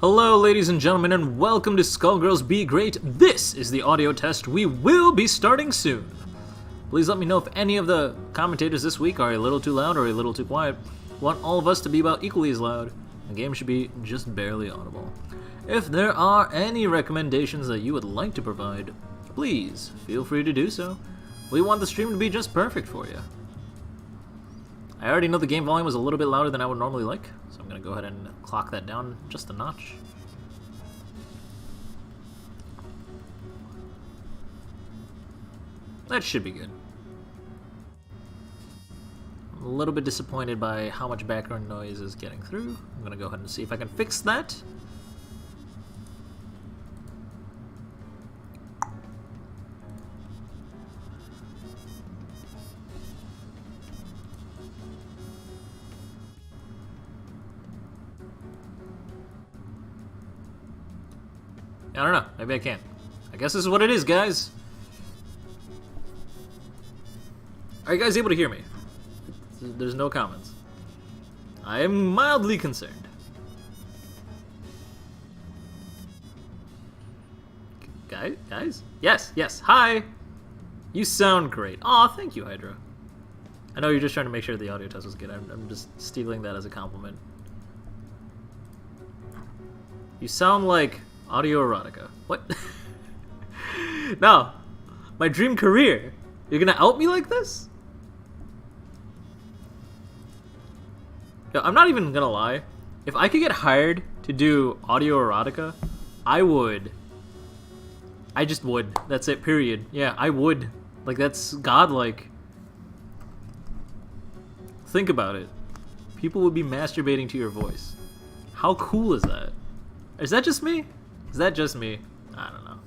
Hello, ladies and gentlemen, and welcome to Skullgirls Gr8. This is the audio test. We will be starting soon. Please let me know if any of the commentators this week are a little too loud or a little too quiet. Want all of us to be about equally as loud. The game should be just barely audible. If there are any recommendations that you would like to provide, please feel free to do so. We want the stream to be just perfect for you. I already know the game volume was a little bit louder than I would normally like, so I'm going to go ahead and clock that down just a notch. That should be good. I'm a little bit disappointed by how much background noise is getting through. I'm going to go ahead and see if I can fix that. I don't know. Maybe I can. I guess this is what it is, guys. Are you guys able to hear me? There's no comments. I am mildly concerned. Guys? Yes. Hi! You sound great. Aw, thank you, Hydra. I know you're just trying to make sure the audio test was good. I'm just stealing that as a compliment. You sound like audio erotica. What? No. My dream career. You're gonna out me like this? Yo, I'm not even gonna lie. If I could get hired to do audio erotica, I would. I just would. That's it, period. Yeah, I would. Like, that's godlike. Think about it. People would be masturbating to your voice. How cool is that? Is that just me? Is that just me? I don't know.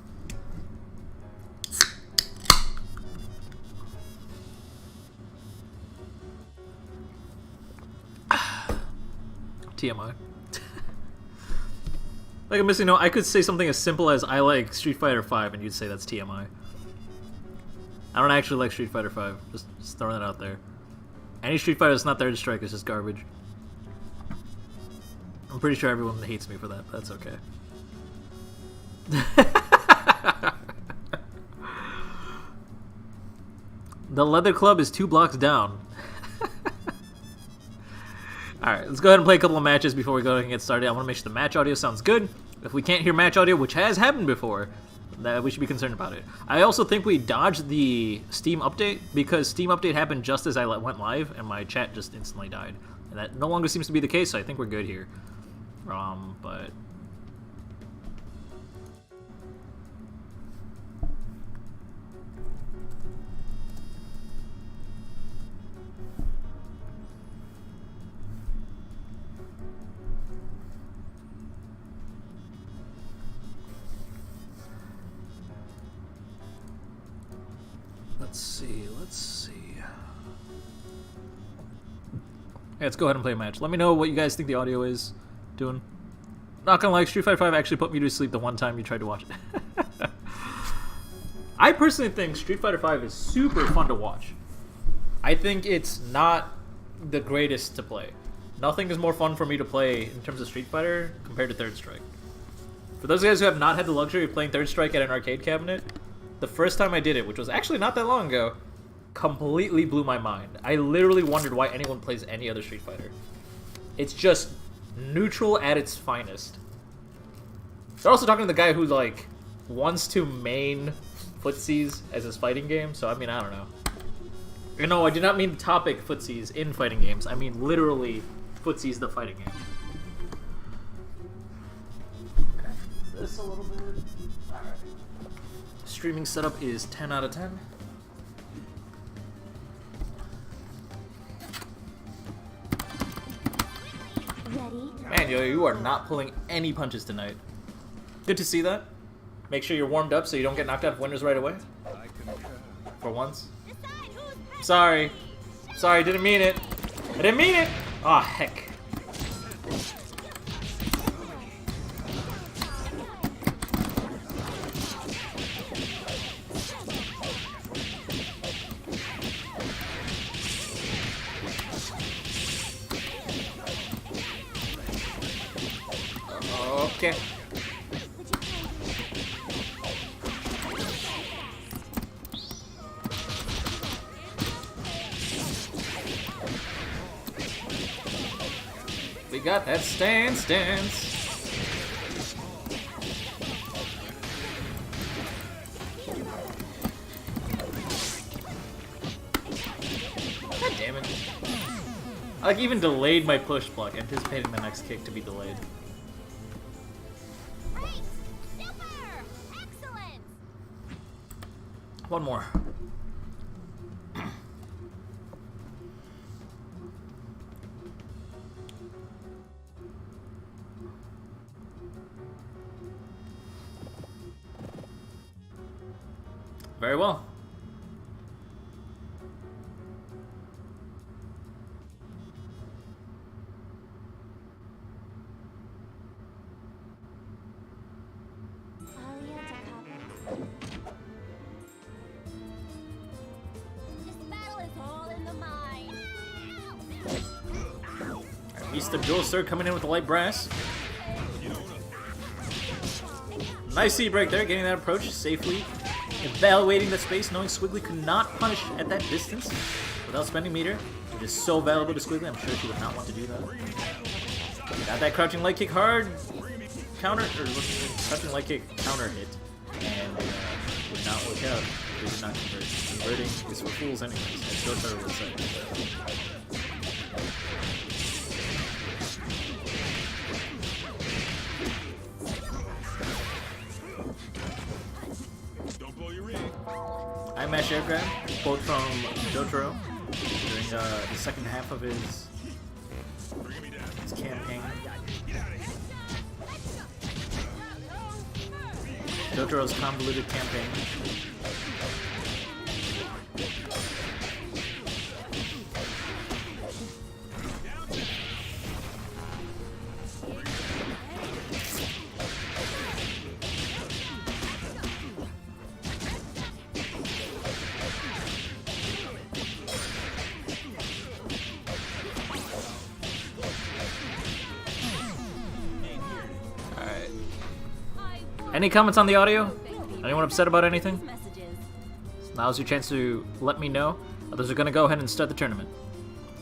TMI. Like a missing note, I could say something as simple as I like Street Fighter V and you'd say that's TMI. I don't actually like Street Fighter V. Just throwing it out there. Any Street Fighter that's not Third Strike is just garbage. I'm pretty sure everyone hates me for that, but that's okay. The Leather Club is 2 blocks down. Alright, let's go ahead and play a couple of matches before we go and get started. I want to make sure the match audio sounds good. If we can't hear match audio, which has happened before, that we should be concerned about it. I also think we dodged the Steam update because Steam update happened just as I went live and my chat just instantly died. And that no longer seems to be the case, so I think we're good here. But let's see. Hey, let's go ahead and play a match. Let me know what you guys think the audio is doing. Not gonna lie, Street Fighter V actually put me to sleep the one time you tried to watch it. I personally think Street Fighter V is super fun to watch. I think it's not the greatest to play. Nothing is more fun for me to play in terms of Street Fighter compared to Third Strike. For those guys who have not had the luxury of playing Third Strike at an arcade cabinet, the first time I did it, which was actually not that long ago, completely blew my mind. I literally wondered why anyone plays any other Street Fighter. It's just neutral at its finest. They're also talking to the guy who, like, wants to main footsies as his fighting game, so, I mean, I don't know. You know, I did not mean the topic footsies in fighting games. I mean literally footsies the fighting game. Okay. This a little bit. Alright. Streaming setup is 10 out of 10. Man, yo, you are not pulling any punches tonight. Good to see that. Make sure you're warmed up so you don't get knocked out of winners right away. For once. Sorry, didn't mean it. I didn't mean it! Aw, heck. Oh. Okay. We got that stance. God damn it. I like even delayed my push block, anticipating the next kick to be delayed. Great! Super! Excellent! One more. Very well. This battle is all in the mind. Mr. Joser coming in with the light brass. Nice C-break there, getting that approach safely. Evaluating the space, knowing Squiggly could not punish at that distance without spending meter, which is so valuable to Squiggly. I'm sure she would not want to do that. Got that crouching light kick hard counter, or crouching light kick counter hit, and would not work out. They did not convert. Converting is for fools anyways, as Jotaro would say. I mash air grab, quote from Jotaro during the second half of his campaign. Jotaro's convoluted campaign. Any comments on the audio? Anyone upset about anything? Now's your chance to let me know. Others are going to go ahead and start the tournament.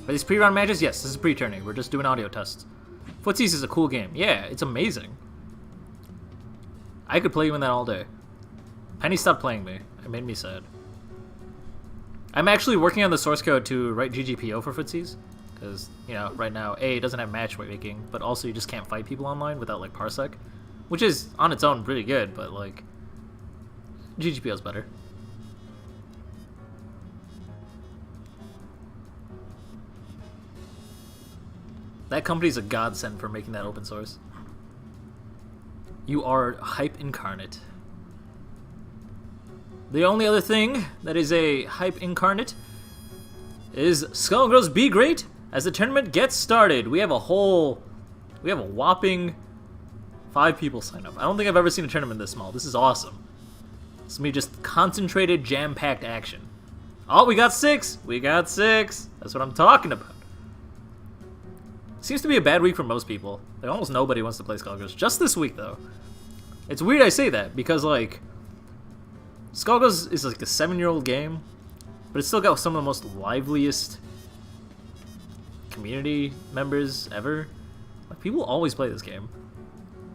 Are these pre-round matches? Yes, this is pre-tourney. We're just doing audio tests. Footsies is a cool game. Yeah, it's amazing. I could play you in that all day. Penny stopped playing me. It made me sad. I'm actually working on the source code to write GGPO for Footsies. Because, you know, right now, A, it doesn't have matchmaking, but also you just can't fight people online without, like, Parsec. Which is, on its own, pretty good, but, like, GGPO's better. That company's a godsend for making that open source. You are hype incarnate. The only other thing that is a hype incarnate is Skullgirls Be Great as the tournament gets started. We have a whopping 5 people sign up. I don't think I've ever seen a tournament this small. This is awesome. It's me just concentrated, jam-packed action. Oh, we got 6! We got 6! That's what I'm talking about. Seems to be a bad week for most people. Like, almost nobody wants to play Skullgirls. Just this week, though. It's weird I say that, because, like, Skullgirls is like a 7-year-old game, but it's still got some of the most liveliest community members ever. Like, people always play this game.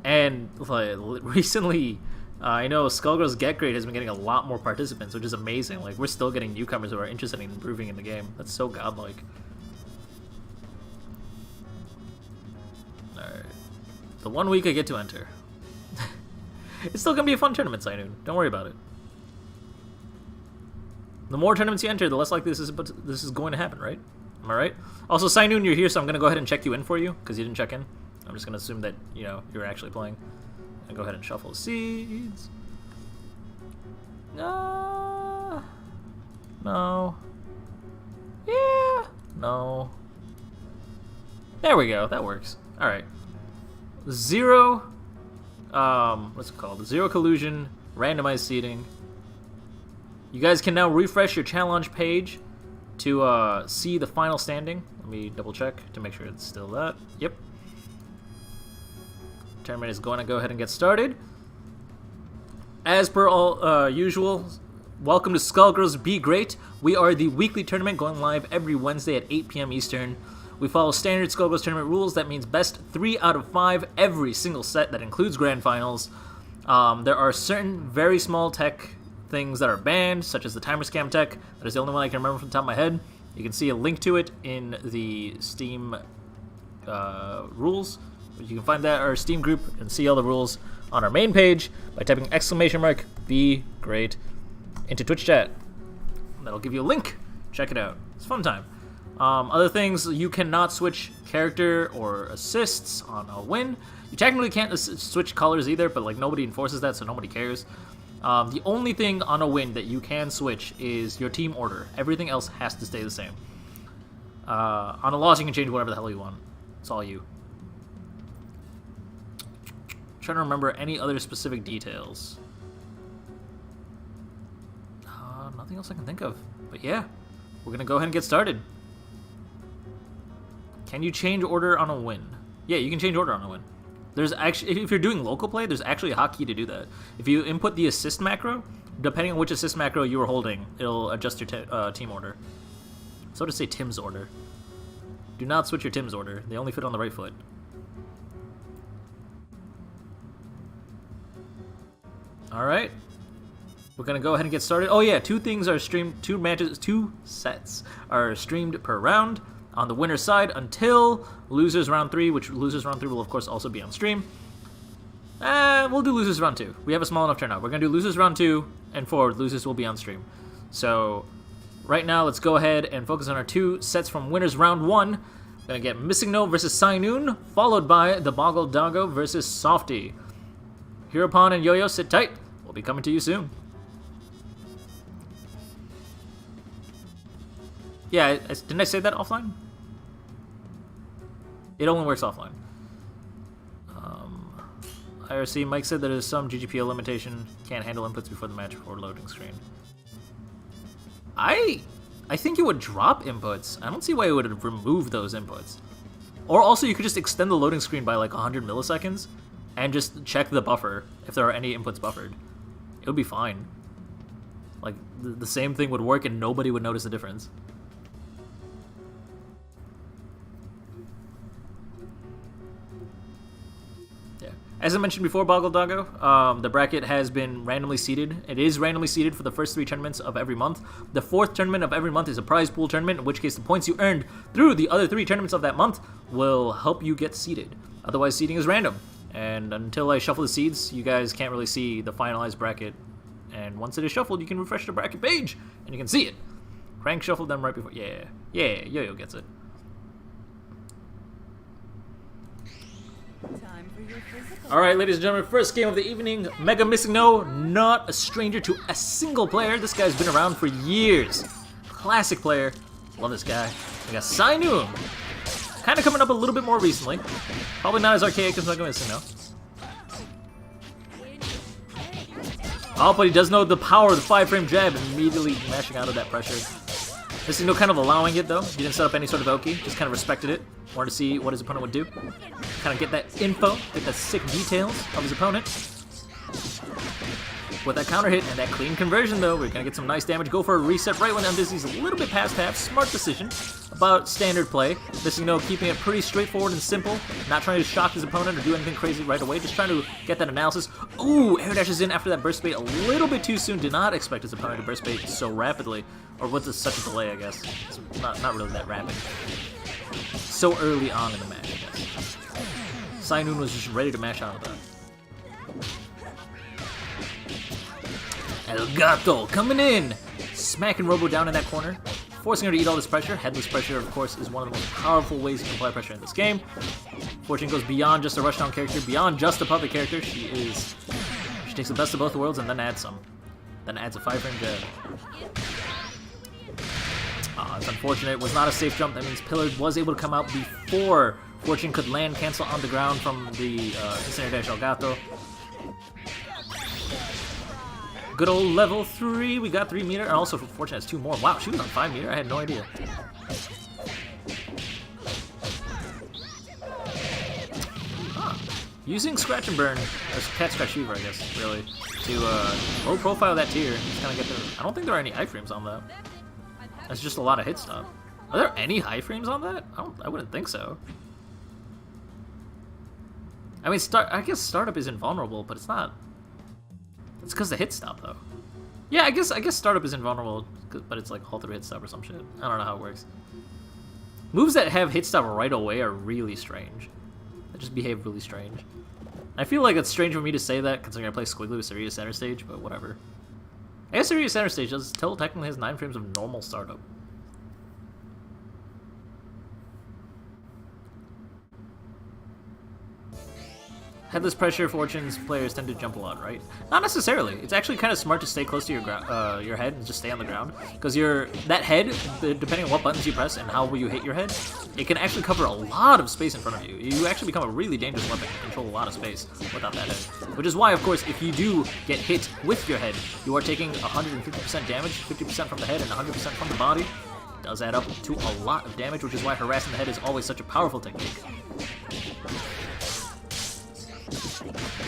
And like, recently, I know Skullgirls Gr8 has been getting a lot more participants, which is amazing. Like, we're still getting newcomers who are interested in improving in the game. That's so godlike. Alright. The 1 week I get to enter. It's still going to be a fun tournament, Sainoon. Don't worry about it. The more tournaments you enter, the less likely this is going to happen, right? Am I right? Also, Sainoon, you're here, so I'm going to go ahead and check you in for you, because you didn't check in. I'm just going to assume that, you know, you're actually playing. And go ahead and shuffle seeds. No. Yeah. No. There we go. That works. Alright. Zero, what's it called? Zero collusion, randomized seeding. You guys can now refresh your challenge page to see the final standing. Let me double check to make sure it's still that. Yep. tournament is going to go ahead and get started. As per all usual, welcome to Skullgirls Gr8. We are the weekly tournament going live every Wednesday at 8 p.m. Eastern. We follow standard Skullgirls tournament rules. That means best 3 out of 5 every single set. That includes grand finals. There are certain very small tech things that are banned, such as the timer scam tech. That is the only one I can remember from the top of my head. You can see a link to it in the Steam rules. You can find that our Steam group and see all the rules on our main page by typing !Be_Great into Twitch chat. That'll give you a link. Check it out. It's a fun time. Other things, you cannot switch character or assists on a win. You technically can't switch colors either, but like nobody enforces that, so nobody cares. The only thing on a win that you can switch is your team order. Everything else has to stay the same. On a loss, you can change whatever the hell you want. It's all you. Trying to remember any other specific details. Nothing else I can think of. But yeah, we're gonna go ahead and get started. Can you change order on a win? Yeah, you can change order on a win. There's actually, if you're doing local play, there's actually a hotkey to do that. If you input the assist macro, depending on which assist macro you are holding, it'll adjust your team order. So to say Tim's order. Do not switch your Tim's order. They only fit on the right foot. Alright. We're gonna go ahead and get started. Oh yeah, 2 things are streamed, 2 sets are streamed per round on the winner's side until losers round 3, which losers round 3 will of course also be on stream. We'll do losers round 2. We have a small enough turnout. We're gonna do losers round 2 and forward. Losers will be on stream. So right now, let's go ahead and focus on our 2 sets from winners round 1. We're gonna get Missing No versus Sainoon, followed by the Boggle Doggo versus Softy. Hereupon and Yo-Yo, sit tight. We'll be coming to you soon. Yeah, didn't I say that offline? It only works offline. IRC, Mike said there is some GGPO limitation. Can't handle inputs before the match or loading screen. I think it would drop inputs. I don't see why it would remove those inputs. Or also, you could just extend the loading screen by like 100 milliseconds and just check the buffer if there are any inputs buffered. It would be fine. Like, the same thing would work and nobody would notice the difference. As I mentioned before, Boggle Doggo, the bracket has been randomly seeded. It is randomly seeded for the first 3 tournaments of every month. The 4th tournament of every month is a prize pool tournament, in which case the points you earned through the other 3 tournaments of that month will help you get seeded. Otherwise, seeding is random. And until I shuffle the seeds, you guys can't really see the finalized bracket. And once it is shuffled, you can refresh the bracket page, and you can see it. Crank shuffled them right before. Yeah, Yo-Yo gets it. Alright, ladies and gentlemen, first game of the evening. Mega Missing No, not a stranger to a single player. This guy's been around for years. Classic player. Love this guy. We got Sainoon. Kind of coming up a little bit more recently. Probably not as archaic as Mega Missing No. Oh, but he does know the power of the 5-frame jab, immediately mashing out of that pressure. Missing No kind of allowing it, though. He didn't set up any sort of Oki, just kind of respected it. Wanted to see what his opponent would do. Kind of get that info, get the sick details of his opponent. With that counter hit and that clean conversion, though, we're going to get some nice damage. Go for a reset right when Undizzy's a little bit past half. Smart decision about standard play. Missing No keeping it pretty straightforward and simple. Not trying to shock his opponent or do anything crazy right away. Just trying to get that analysis. Ooh, air dashes in after that burst bait a little bit too soon. Did not expect his opponent to burst bait so rapidly. Or with such a delay, I guess. It's not really that rapid. So early on in the match, I guess. Sainoon was just ready to mash out of that. El Gato coming in! Smacking Robo down in that corner, forcing her to eat all this pressure. Headless pressure, of course, is one of the most powerful ways you can apply pressure in this game. Fortune goes beyond just a rushdown character, beyond just a puppet character. She takes the best of both worlds and then adds some. Then adds a 5-frame jab. It's unfortunate. It was not a safe jump. That means Pillard was able to come out before Fortune could land cancel on the ground from the instant air dash El Gato. Good old level 3. We got 3 meter. And also, Fortune has 2 more. Wow, she was on 5 meter. I had no idea. Huh. Using Scratch and Burn, or Cat Scratch Fever, I guess, really, to low profile that tier and just kind of get there. I don't think there are any iframes on that. That's just a lot of hit stop. Are there any high frames on that? I wouldn't think so. I mean, I guess Startup is invulnerable, but it's not. It's because the hit stop, though. Yeah, I guess Startup is invulnerable, but it's like all through hit stop or some shit. I don't know how it works. Moves that have hit stop right away are really strange. They just behave really strange. I feel like it's strange for me to say that, considering I play Squiggly with Serious Center Stage, but whatever. I guess Serious Center Stage still technically has 9 frames of normal Startup. Headless Pressure Fortunes players tend to jump a lot, right? Not necessarily. It's actually kind of smart to stay close to your head and just stay on the ground, because that head, depending on what buttons you press and how you hit your head, it can actually cover a lot of space in front of you. You actually become a really dangerous weapon and control a lot of space without that head. Which is why, of course, if you do get hit with your head, you are taking 150% damage, 50% from the head and 100% from the body. It does add up to a lot of damage, which is why harassing the head is always such a powerful technique.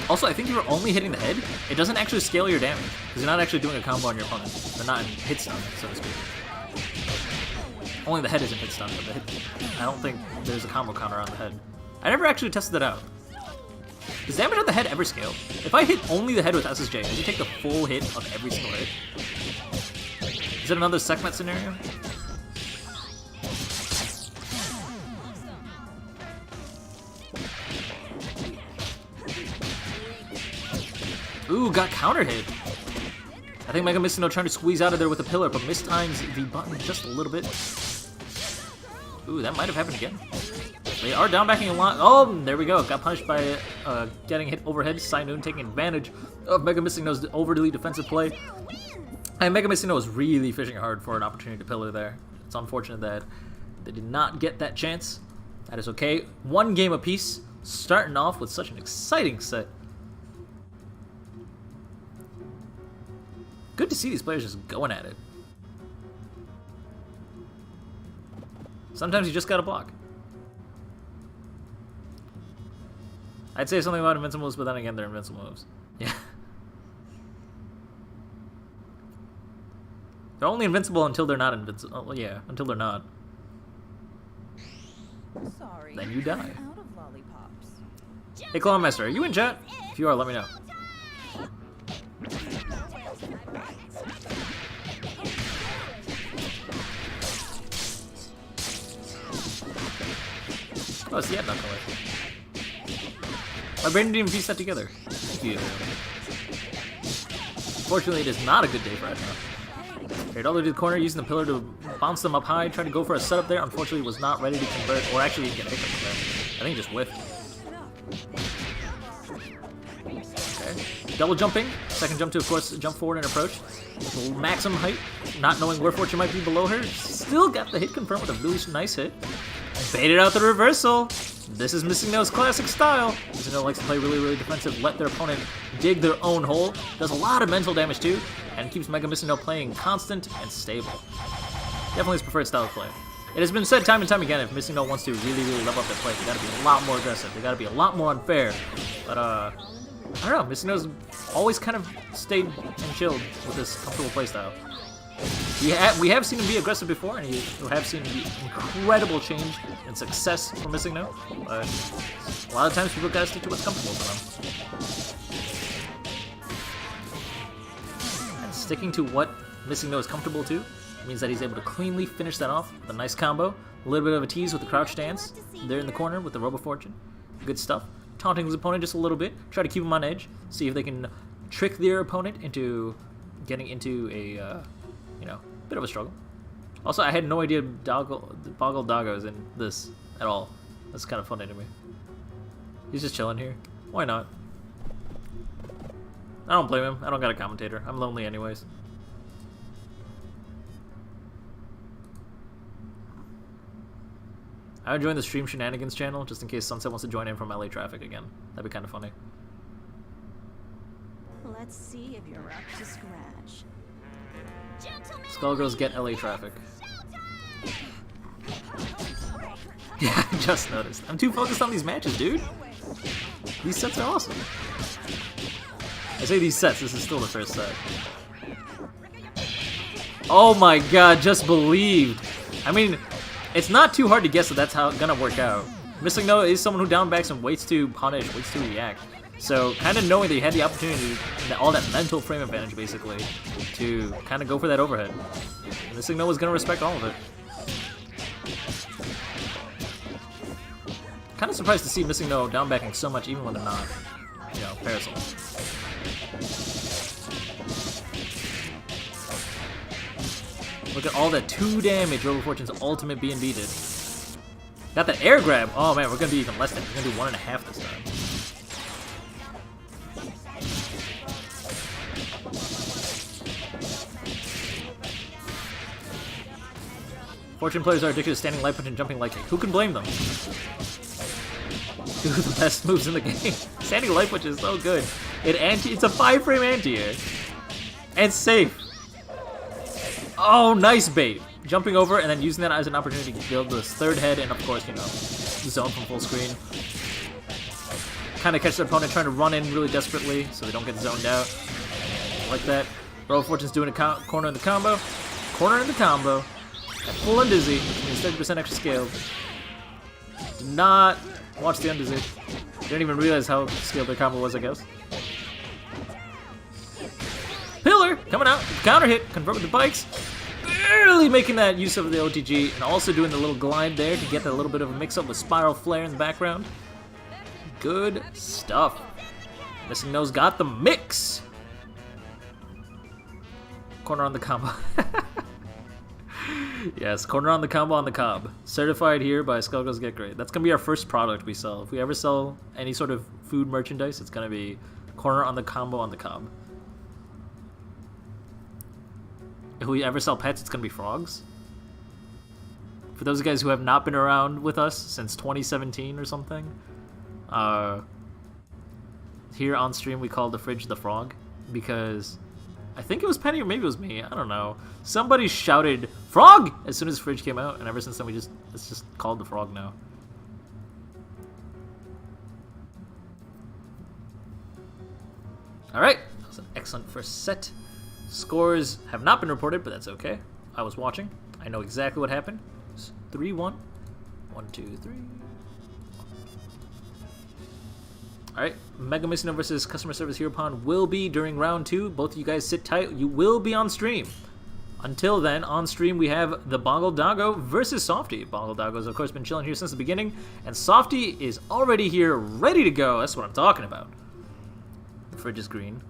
Also, I think if you're only hitting the head, it doesn't actually scale your damage, because you're not actually doing a combo on your opponent. They're not in hit stun, so to speak. Only the head isn't hit stun, but the hit, I don't think there's a combo counter on the head. I never actually tested that out. Does damage on the head ever scale? If I hit only the head with SSJ, does it take the full hit of every single hit? Is it another Sekhmet scenario? Ooh, got counter hit. I think Mega Missino trying to squeeze out of there with a pillar, but mistimes the button just a little bit. Ooh, that might have happened again. They are down backing a lot. Oh, there we go. Got punished by getting hit overhead. Sainoon taking advantage of Mega Missino's overly defensive play. And Mega Missino was really fishing hard for an opportunity to pillar there. It's unfortunate that they did not get that chance. That is okay. 1 game apiece, starting off with such an exciting set. Good to see these players just going at it. Sometimes you just gotta block. I'd say something about invincible moves, but then again, they're invincible moves. Yeah. They're only invincible until they're not invincible. Oh, yeah, until they're not. Sorry. Then you die. Out of lollipops. Hey, Clone Master, are you in chat? If you are, let me know. Oh, it's the Ed Knuckle. My brain didn't even piece that together. Thank you. Fortunately, it is not a good day for Ed Knuckle. Carried all the way to the corner, using the pillar to bounce them up high, tried to go for a setup there. Unfortunately, was not ready to convert, or actually get a hit from there. I think he just whiffed. Okay. Double jumping. Second jump to, of course, jump forward and approach. With maximum height, not knowing where Fortune might be below her. Still got the hit confirmed with a really nice hit. Baited out the reversal. This is Missing No's classic style. Missing No likes to play really defensive, let their opponent dig their own hole. Does a lot of mental damage too, and keeps Mega Missing No playing constant and stable. Definitely his preferred style of play. It has been said time and time again, if Missing No wants to really level up their play, they gotta be a lot more aggressive. They gotta be a lot more unfair. But I don't know, Missing No's always kind of stayed and chilled with this comfortable playstyle. We have seen him be aggressive before, and we have seen the incredible change and success from Missing No. But a lot of times people gotta stick to what's comfortable for them. And sticking to what Missing No is comfortable to means that he's able to cleanly finish that off with a nice combo. A little bit of a tease with the crouch dance there in the corner with the Robo Fortune. Good stuff. Taunting his opponent just a little bit. Try to keep him on edge. See if they can trick their opponent into getting into a bit of a struggle. Also, I had no idea Boggle Doggo is in this at all. That's kind of funny to me. He's just chilling here. Why not? I don't blame him. I don't got a commentator. I'm lonely anyways. I would join the Stream Shenanigans channel just in case Sunset wants to join in from LA traffic again. That'd be kind of funny. Let's see if you're up to scratch. Skullgirls get LA traffic. Yeah, I just noticed. I'm too focused on these matches, dude. These sets are awesome. I say these sets, this is still the first set. Oh my god, just believed. I mean, it's not too hard to guess that that's how it's gonna work out. Missing No is someone who down backs and waits to punish, waits to react. So, kind of knowing that you had the opportunity, all that mental frame advantage basically, to kind of go for that overhead. Missing No is gonna respect all of it. Kind of surprised to see Missing No down backing so much even when they're not, you know, Parasol. Look at all that 2 damage Robo Fortune's ultimate being beaten. Got that air grab. Oh man, we're gonna be even less than. We're gonna do 1.5 this time. Fortune players are addicted to standing light punch and jumping light kick. Who can blame them? 2 of the best moves in the game. Standing light punch is so good. It's a 5-frame anti-air. And safe. Oh, nice bait. Jumping over and then using that as an opportunity to build this 3rd head and, of course, you know, zone from full screen. Kind of catch the opponent trying to run in really desperately so they don't get zoned out. Like that. Robo Fortune's doing a corner in the combo. Corner in the combo. At full undizzy, which means 30% extra scaled. Did not watch the undizzy. Didn't even realize how scaled their combo was, I guess. Pillar coming out, counter hit, convert with the bikes. Barely making that use of the OTG, and also doing the little glide there to get that little bit of a mix-up with Spiral Flare in the background. Good stuff. Missing No's got the mix. Corner on the combo. Yes, corner on the combo on the cob. Certified here by Skullgirls Gr8. That's gonna be our first product we sell. If we ever sell any sort of food merchandise, it's gonna be corner on the combo on the cob. If we ever sell pets, it's gonna be frogs. For those of you guys who have not been around with us since 2017 or something, here on stream we call the fridge the frog because I think it was Penny or maybe it was me, I don't know. Somebody shouted frog as soon as the fridge came out, and ever since then it's just called the frog now. Alright, that was an excellent first set. Scores have not been reported, but that's okay. I was watching. I know exactly what happened. It's 3-1. 1, 2, 3. Alright, Mega Missino versus Customer Service Hero Pond will be during round 2. Both of you guys sit tight. You will be on stream. Until then, on stream we have the Boggle Doggo versus Softy. Boggle Doggo's of course been chilling here since the beginning, and Softy is already here, ready to go. That's what I'm talking about. The fridge is green.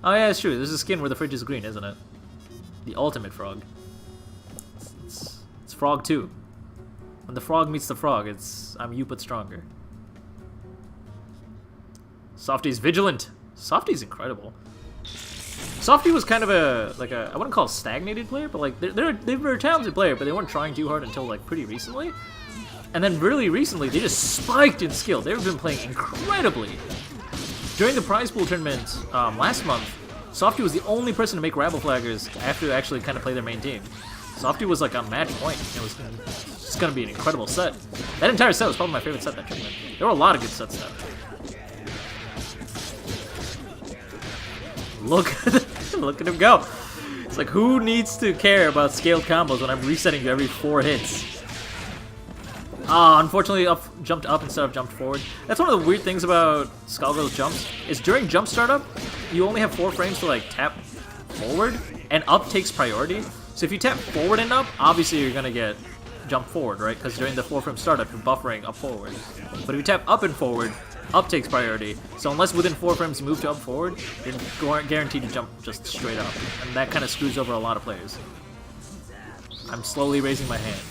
Oh yeah, it's true. There's a skin where the fridge is green, isn't it? The ultimate frog. It's Frog 2. When the frog meets the frog, it's I'm you but stronger. Softy's vigilant. Softy's incredible. Softy was kind of I wouldn't call a stagnated player, but like they were a talented player, but they weren't trying too hard until like pretty recently. And then really recently, they just spiked in skill. They've been playing incredibly. During the prize pool tournament last month, Softy was the only person to make Rabble Flaggers after actually kind of play their main team. Softy was like on match point. It was just going to be an incredible set. That entire set was probably my favorite set that tournament. There were a lot of good sets though. Look at him go. It's like, who needs to care about scaled combos when I'm resetting you every 4 hits? Unfortunately, jumped up instead of jumped forward. That's one of the weird things about Skullgirls jumps, is during jump startup, you only have 4 frames to like tap forward, and up takes priority. So if you tap forward and up, obviously you're gonna get jump forward, right? Because during the 4-frame startup, you're buffering up forward. But if you tap up and forward, up takes priority. So unless within 4 frames you move to up forward, you're guaranteed to jump just straight up. And that kind of screws over a lot of players. I'm slowly raising my hand.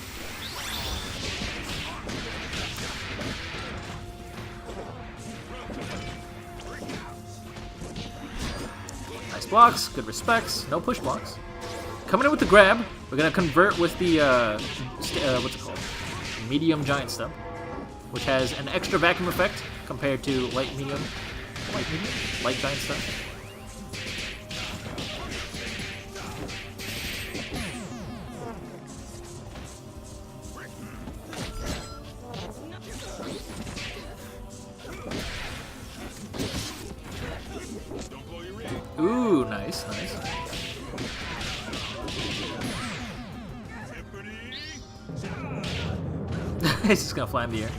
Nice blocks, good respects, no push blocks. Coming in with the grab, we're going to convert with the, what's it called? Medium giant step, which has an extra vacuum effect compared to light giant step. nice, nice. He's just gonna fly in the air.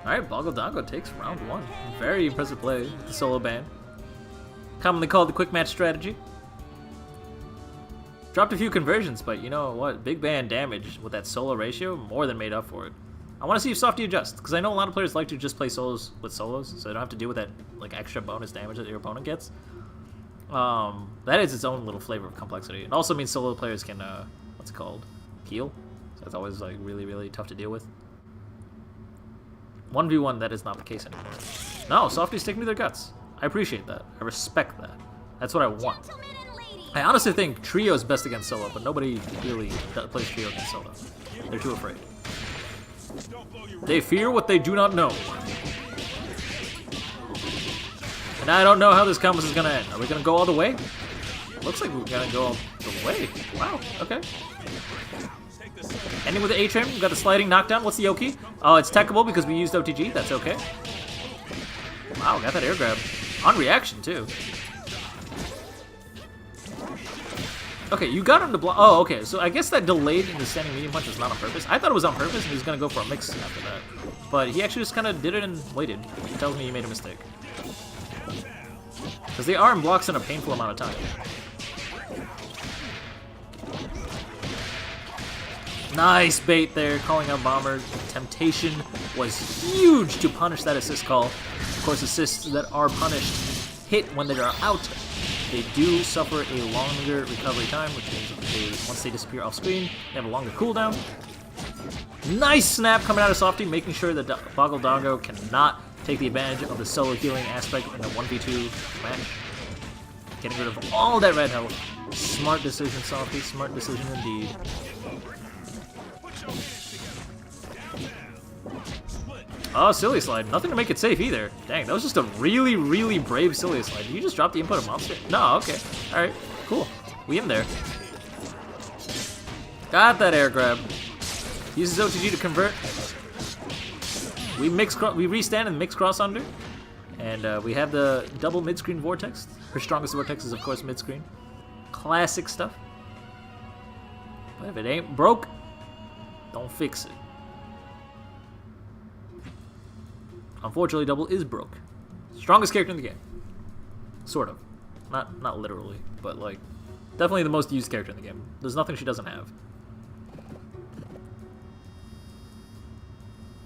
Alright, Boggle Dongo takes round 1. Very impressive play with the solo ban. Commonly called the quick match strategy. Dropped a few conversions, but you know what? Big ban damage with that solo ratio more than made up for it. I want to see if Softy adjusts, because I know a lot of players like to just play solos with solos, so they don't have to deal with that like extra bonus damage that your opponent gets. That is its own little flavor of complexity. It also means solo players can, what's it called? Heal? So it's always like really, really tough to deal with. 1v1, that is not the case anymore. No, Softy's sticking to their guts. I appreciate that. I respect that. That's what I want. I honestly think trio is best against solo, but nobody really plays trio against solo. They're too afraid. They fear what they do not know. And I don't know how this combo is gonna end. Are we gonna go all the way? Looks like we're gonna go all the way. Wow, okay. Ending with the A-Trim, we got the sliding knockdown. What's the Yoki? Oh, it's techable because we used OTG, that's okay. Wow, got that air grab. On reaction, too. Okay, you got him to block. Oh, okay, so I guess that delayed in the standing medium punch was not on purpose. I thought it was on purpose and he was going to go for a mix after that. But he actually just kind of did it and waited. He tells me he made a mistake. Because they are in blocks in a painful amount of time. Nice bait there, calling out Bomber. Temptation was huge to punish that assist call. Of course, assists that are punished hit when they are out. They do suffer a longer recovery time, which means that once they disappear off screen, they have a longer cooldown. Nice snap coming out of Softy, making sure that Boggle Dongo cannot take the advantage of the solo healing aspect in a 1v2 match. Getting rid of all that red health. Smart decision, Softy. Smart decision indeed. Oh, silly slide. Nothing to make it safe either. Dang, that was just a really, really brave silly slide. Did you just drop the input of monster? No, okay. Alright, cool. We in there. Got that air grab. Uses OTG to convert. We restand and mix cross under. And we have the double mid-screen vortex. Her strongest vortex is, of course, mid-screen. Classic stuff. But if it ain't broke, don't fix it. Unfortunately, Double is broke. Strongest character in the game. Sort of. Not literally, but like, definitely the most used character in the game. There's nothing she doesn't have.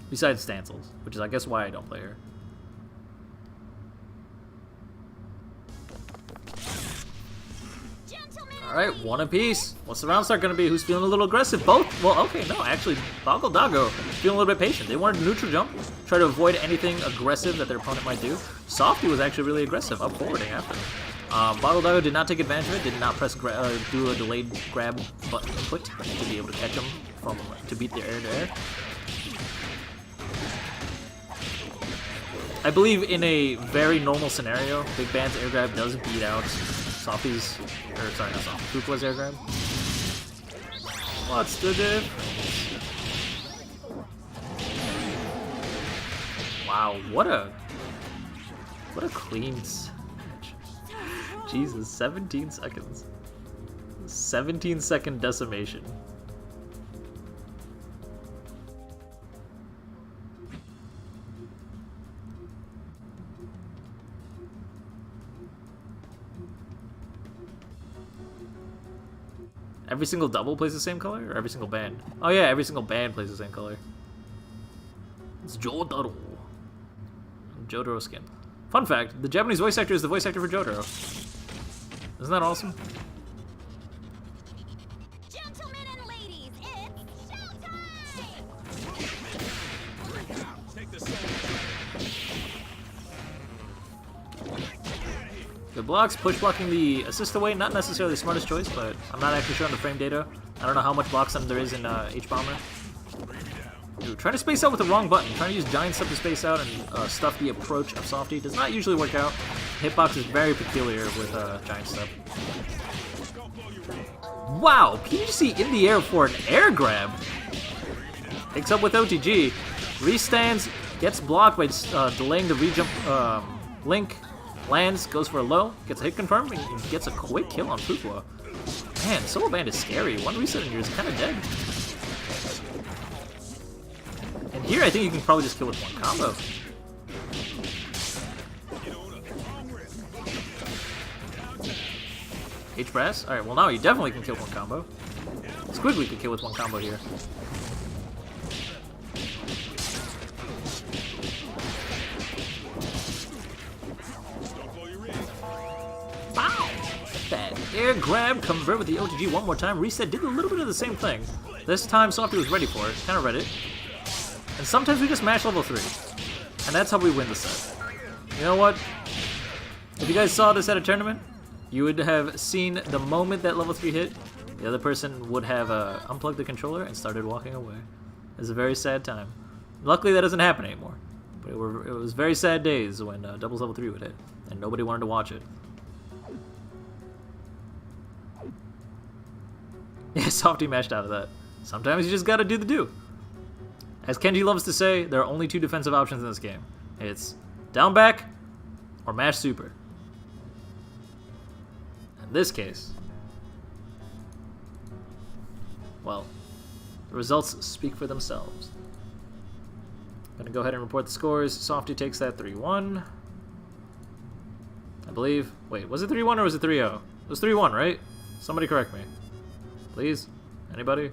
Besides Stancils, which is I guess why I don't play her. Alright, one apiece. What's the round start going to be? Who's feeling a little aggressive? Both? Well, okay, no, actually, Boggle Dongo feeling a little bit patient. They wanted a neutral jump, try to avoid anything aggressive that their opponent might do. Softy was actually really aggressive, up forwarding after. Boggle Dongo did not take advantage of it, did not press do a delayed grab button input to be able to catch him to beat the air to air. I believe in a very normal scenario, Big Band's air grab does beat out Softy's, or sorry, not Softy, Kukla's air grab. What's the difference? Wow, what a clean match. Jesus, 17 seconds. 17-second decimation. Every single double plays the same color? Or every single band? Oh yeah, every single band plays the same color. It's Jotaro. Jotaro skin. Fun fact, the Japanese voice actor is the voice actor for Jotaro. Isn't that awesome? Gentlemen and ladies, it's showtime! Good blocks, push blocking the assist away, not necessarily the smartest choice, but I'm not actually sure on the frame data. I don't know how much block stun there is in H-Bomber. Dude, trying to space out with the wrong button, trying to use giant stuff to space out and stuff the approach of Softy does not usually work out. Hitbox is very peculiar with giant stuff. Wow, PGC in the air for an air grab. Picks up with OTG, restands, gets blocked by delaying the rejump link. Lands, goes for a low, gets a hit confirmed, and gets a quick kill on Fukua. Man, Solo Band is scary. One reset and you're kind of dead. And here I think you can probably just kill with one combo. H-Brass? Alright, well now you definitely can kill with one combo. Squiggly could kill with one combo here. Wow! That air grab, convert with the OTG one more time, reset, did a little bit of the same thing. This time Softy was ready for it, kind of read it. And sometimes we just mash level 3. And that's how we win the set. You know what? If you guys saw this at a tournament, you would have seen the moment that level 3 hit, the other person would have unplugged the controller and started walking away. It was a very sad time. Luckily that doesn't happen anymore. But it was very sad days when doubles level 3 would hit, and nobody wanted to watch it. Yeah, Softy mashed out of that. Sometimes you just gotta do the do. As Kenji loves to say, there are only 2 defensive options in this game. It's down back or mash super. In this case, well, the results speak for themselves. I'm gonna go ahead and report the scores. Softy takes that 3-1. I believe. Wait, was it 3-1 or was it 3-0? It was 3-1, right? Somebody correct me. Please? Anybody?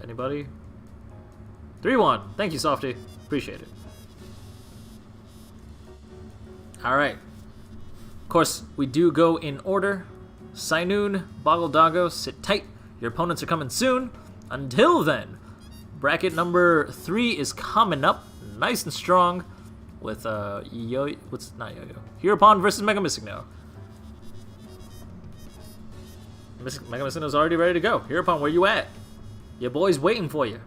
Anybody? 3-1. Thank you, Softy. Appreciate it. Alright. Of course, we do go in order. Sainoon, Boggle Doggo, sit tight. Your opponents are coming soon. Until then, bracket number 3 is coming up, nice and strong, with Hereupon versus Mega Missigno. Mega Missigno's already ready to go. Hereupon, where you at? Your boy's waiting for you.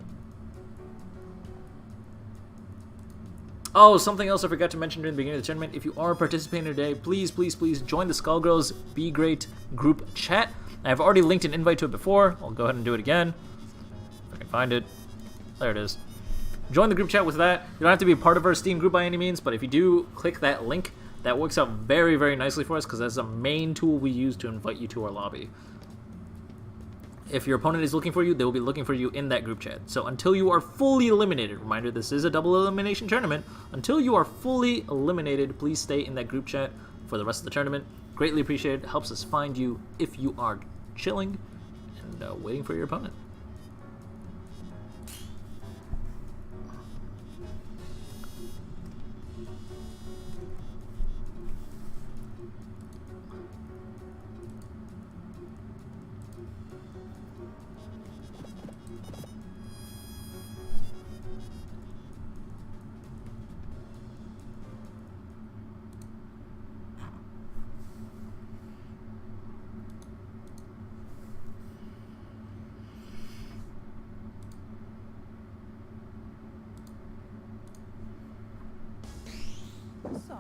Oh, something else I forgot to mention during the beginning of the tournament. If you are participating today, please, please, please join the Skullgirls Gr8 group chat. I've already linked an invite to it before. I'll go ahead and do it again. If I can find it. There it is. Join the group chat with that. You don't have to be a part of our Steam group by any means, but if you do click that link, that works out very, very nicely for us because that's the main tool we use to invite you to our lobby. If your opponent is looking for you, they will be looking for you in that group chat. So until you are fully eliminated, reminder, this is a double elimination tournament. Until you are fully eliminated, please stay in that group chat for the rest of the tournament. Greatly appreciated. Helps us find you if you are chilling and waiting for your opponent.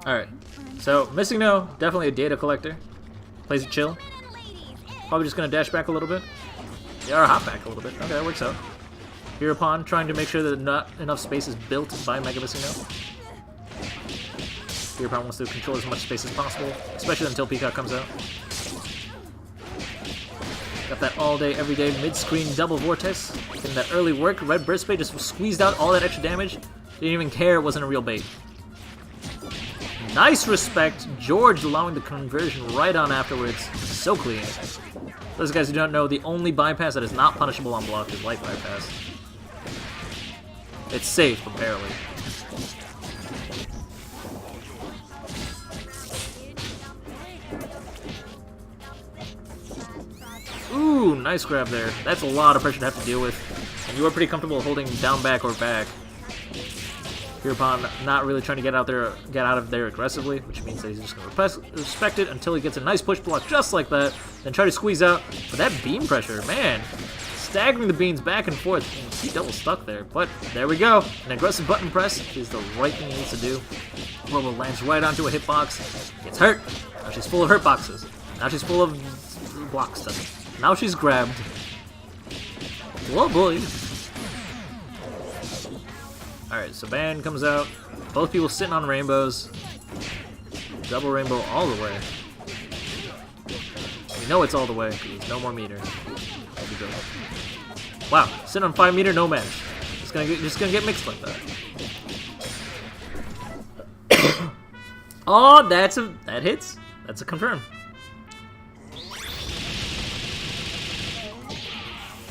Alright, so Missigno, definitely a data collector. Plays it chill. Probably just gonna dash back a little bit. Yeah, or hop back a little bit. Okay, that works out. Hereupon, trying to make sure that not enough space is built by Mega Missigno. Hereupon wants to control as much space as possible, especially until Peacock comes out. Got that all day, every day mid-screen double vortex. Getting that early work. Red Burst Bait just squeezed out all that extra damage. Didn't even care it wasn't a real bait. Nice respect. George allowing the conversion right on afterwards. So clean. Those guys who don't know, the only bypass that is not punishable on block is light bypass. It's safe, but barely. Ooh, nice grab there. That's a lot of pressure to have to deal with. And you are pretty comfortable holding down back or back. Hereupon not really trying to get out of there aggressively, which means that he's just going to respect it until he gets a nice push block just like that, then try to squeeze out. But that beam pressure, man, staggering the beans back and forth. He double stuck there, but there we go. An aggressive button press is the right thing he needs to do. Robo lands right onto a hitbox, gets hurt. Now she's full of hurt boxes. Now she's full of block stuff. Now she's grabbed. Whoa, boy. Alright, so Ban comes out. Both people sitting on rainbows. Double rainbow all the way. You know it's all the way, because there's no more meter. Wow, sitting on 5 meter, no match. Just gonna get mixed like that. Oh, that hits. That's a confirm.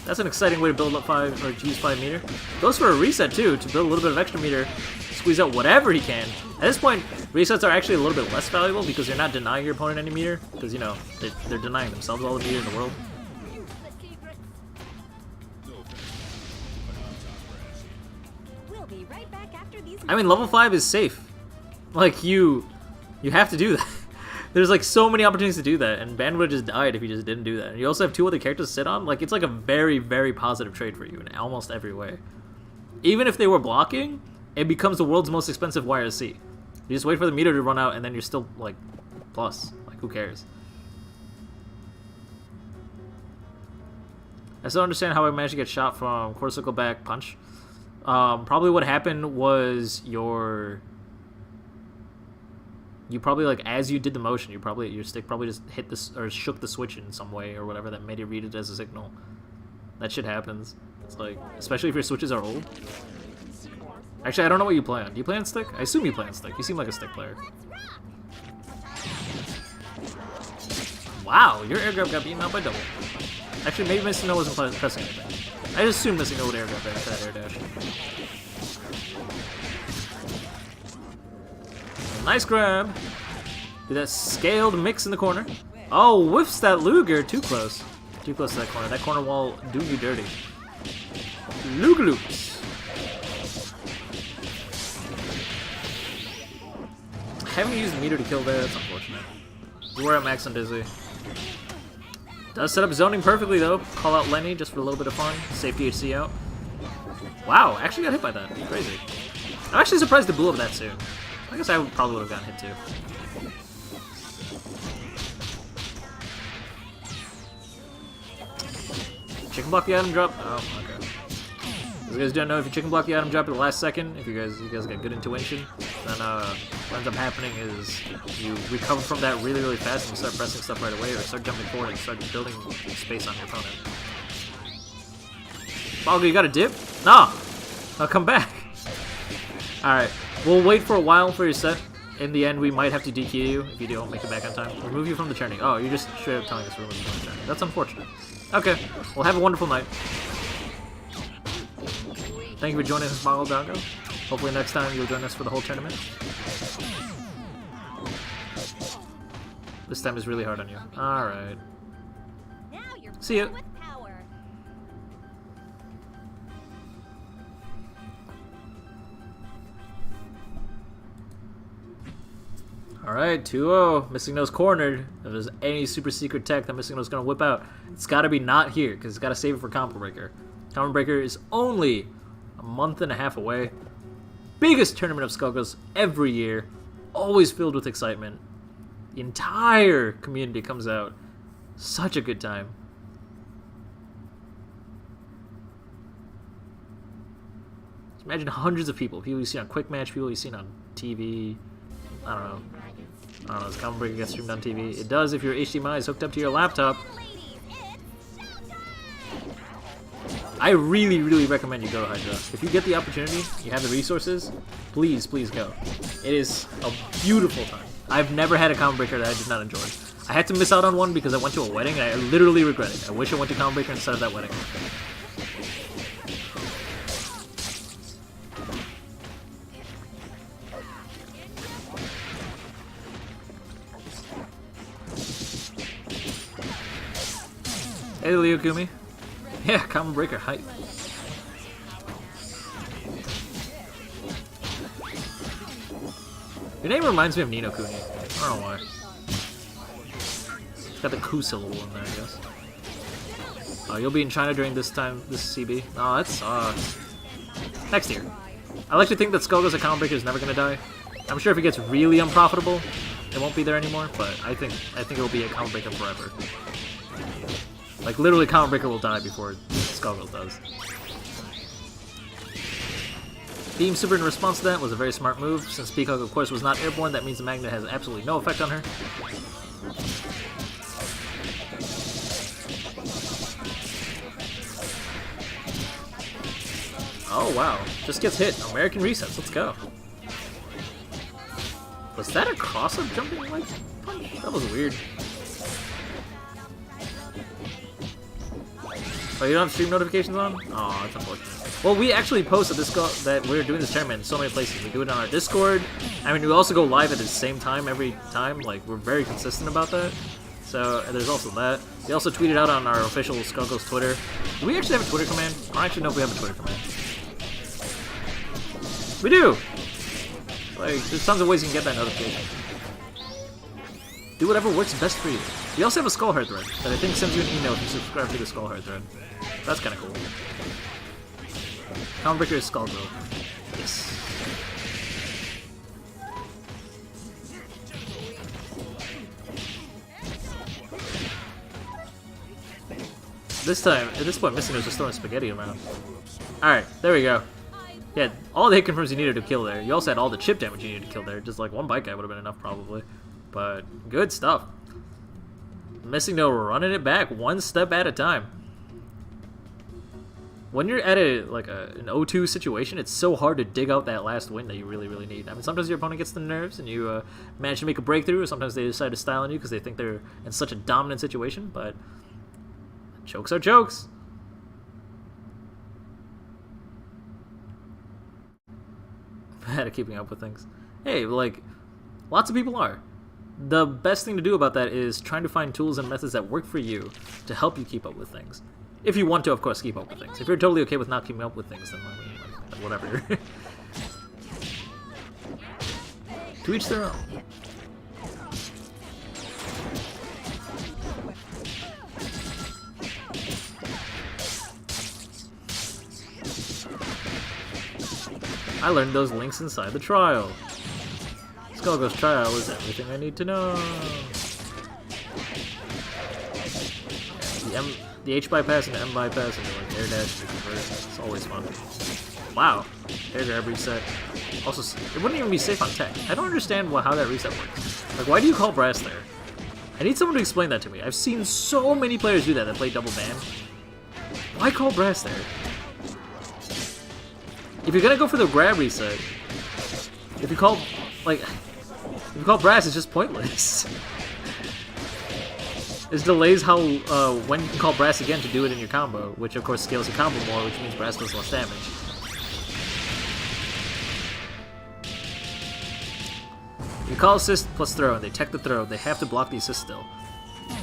That's an exciting way to build up 5 or use 5 meter. Goes for a reset too to build a little bit of extra meter, squeeze out whatever he can. At this point, resets are actually a little bit less valuable because you're not denying your opponent any meter, because you know they're denying themselves all the meter in the world. We'll be right back after these. I mean, level 5 is safe. Like you have to do that. There's like so many opportunities to do that, and Ban would have just died if he just didn't do that. And you also have 2 other characters to sit on. Like, it's like a very, very positive trade for you in almost every way. Even if they were blocking, it becomes the world's most expensive YSC. You just wait for the meter to run out, and then you're still like plus. Like, who cares? I still don't understand how I managed to get shot from quarter circle back punch. Probably what happened was you probably, like, as you did the motion, your stick probably just hit this or shook the switch in some way or whatever that made it read it as a signal. That shit happens. It's like, especially if your switches are old. Actually, I don't know what you play on. Do you play on stick? I assume you play on stick. You seem like a stick player. Wow, your air grab got beaten out by double. Actually, maybe Missing No wasn't pressing anything. I just assumed Missing No would air grab after that air dash. Nice grab. Do that scaled mix in the corner. Oh, whiffs that Luger. Too close. Too close to that corner. That corner wall do you dirty. Luger loops. Haven't used meter to kill there. That's unfortunate. We're at max on Dizzy. Does set up zoning perfectly though. Call out Lenny just for a little bit of fun. Safety HC out. Wow, actually got hit by that. Crazy. I'm actually surprised it blew up that soon. I guess I probably would have gotten hit too. Chicken block the item drop? Oh, okay. As you guys don't know, if you chicken block the item drop at the last second, if you guys got good intuition, then what ends up happening is you recover from that really, really fast and you start pressing stuff right away, or start jumping forward and start building space on your opponent. Balgo, you got a dip? No! I'll come back. Alright. We'll wait for a while for your set. In the end, we might have to DQ you if you don't make it back on time. Remove you from the tourney. Oh, you're just straight up telling us to remove you from the tourney. That's unfortunate. Okay, well, have a wonderful night. Thank you for joining us, Mago Dango. Hopefully next time you'll join us for the whole tournament. This time is really hard on you. Alright. See ya. Alright, 2-0. Missing No's cornered. If there's any super secret tech that Missing No's going to whip out, it's got to be not here, because it's got to save it for Combo Breaker. Combo Breaker is only a month and a half away. Biggest tournament of Skullgirls every year. Always filled with excitement. The entire community comes out. Such a good time. Just imagine hundreds of people. People you see on Quick Match, people you see on TV. I don't know. Does Combo Breaker get streamed on TV? It does if your HDMI is hooked up to your laptop. I really, really recommend you go to Hydra. If you get the opportunity, you have the resources, please, please go. It is a beautiful time. I've never had a Combo Breaker that I did not enjoy. I had to miss out on one because I went to a wedding and I literally regret it. I wish I went to Combo Breaker instead of that wedding. Hey, Leo Kumi. Yeah, Combo Breaker hype. Your name reminds me of Nino Kuni. I don't know why. It's got the Ku syllable in there, I guess. Oh, you'll be in China during this CB. Oh, that sucks. Next year. I like to think that Skullgirls at Combo Breaker is never gonna die. I'm sure if it gets really unprofitable, it won't be there anymore. But I think it'll be at Combo Breaker forever. Like, literally, Combo Breaker will die before Skullgirls does. Beam Super in response to that was a very smart move. Since Peacock, of course, was not airborne, that means the magnet has absolutely no effect on her. Oh, wow. Just gets hit. American resets. Let's go. Was that a cross-up jumping like punch? That was weird. Oh, you don't have stream notifications on? Oh, that's unfortunate. Well, we actually posted this that we're doing this tournament in so many places. We do it on our Discord. I mean, we also go live at the same time every time. Like, we're very consistent about that. So, and there's also that. We also tweeted out on our official Skullgirls Twitter. Do we actually have a Twitter command? I don't actually know if we have a Twitter command. We do! Like, there's tons of ways you can get that notification. Do whatever works best for you. We also have a Skullheart thread that I think sends you an email if you subscribe to the Skullheart thread. That's kind of cool. Counterbreaker is Skullgirl. Yes. This time, at this point, Missing was just throwing spaghetti around. Alright, there we go. Yeah, all the hit confirms you needed to kill there. You also had all the chip damage you needed to kill there. Just like one bite guy would have been enough, probably. But good stuff. Missing No running it back one step at a time. When you're at an 0-2 situation, it's so hard to dig out that last win that you really, really need. I mean, sometimes your opponent gets the nerves and you manage to make a breakthrough, or sometimes they decide to style on you because they think they're in such a dominant situation, but chokes are chokes. Bad at keeping up with things. Hey, like, lots of people are. The best thing to do about that is trying to find tools and methods that work for you to help you keep up with things. If you want to, of course, keep up with things. If you're totally okay with not keeping up with things, then, I mean, like, whatever. To each their own. I learned those links inside the trial. Skullgirls trial is everything I need to know. The H bypass and the M bypass and the like air dash to convert. It's always fun. Wow, air grab reset. Also, it wouldn't even be safe on tech. I don't understand how that reset works. Like, why do you call brass there? I need someone to explain that to me. I've seen so many players do that play double ban. Why call brass there? If you're gonna go for the grab reset, if you call brass, it's just pointless. It delays how when you can call brass again to do it in your combo, which of course scales your combo more, which means brass does less damage. You call assist plus throw, and they tech the throw, they have to block the assist still.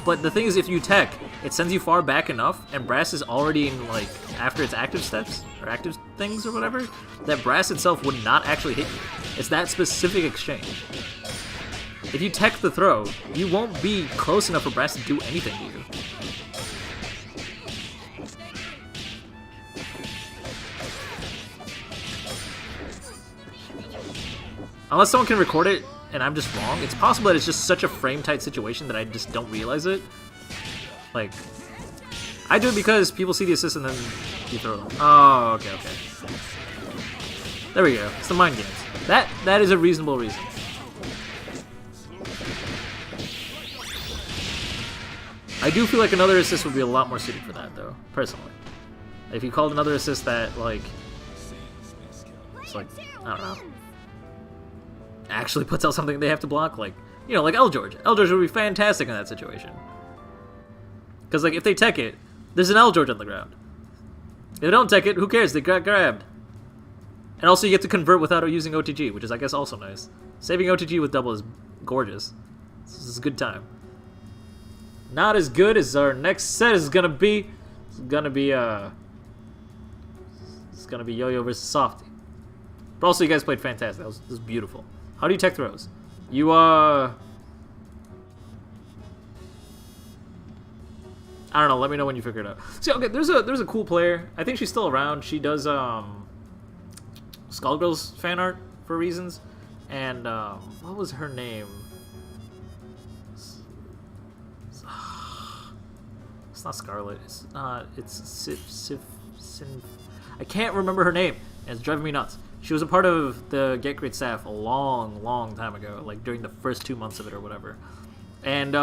But the thing is, if you tech, it sends you far back enough, and brass is already in, like, after its active steps, or active things or whatever, that brass itself would not actually hit you. It's that specific exchange. If you tech the throw, you won't be close enough for brass to do anything to you. Unless someone can record it, and I'm just wrong, it's possible that it's just such a frame-tight situation that I just don't realize it. Like, I do it because people see the assist and then you throw them. Oh, okay. There we go. It's the mind games. That is a reasonable reason. I do feel like another assist would be a lot more suited for that, though, personally. If you called another assist that, like, it's like, I don't know, actually puts out something they have to block, like, you know, like L-George. L-George would be fantastic in that situation. Because, like, if they tech it, there's an L-George on the ground. If they don't tech it, who cares? They got grabbed. And also you get to convert without using OTG, which is, I guess, also nice. Saving OTG with double is gorgeous. This is a good time. Not as good as our next set is gonna be. It's gonna be Yo-Yo versus Softy. But also, you guys played fantastic. That was beautiful. How do you tech throws? You I don't know. Let me know when you figure it out. See, okay, there's a cool player. I think she's still around. She does Skullgirls fan art for reasons. And what was her name? It's not Scarlet. It's Sif. I can't remember her name, and it's driving me nuts. She was a part of the Gr8 staff a long time ago, like during the first 2 months of it or whatever. And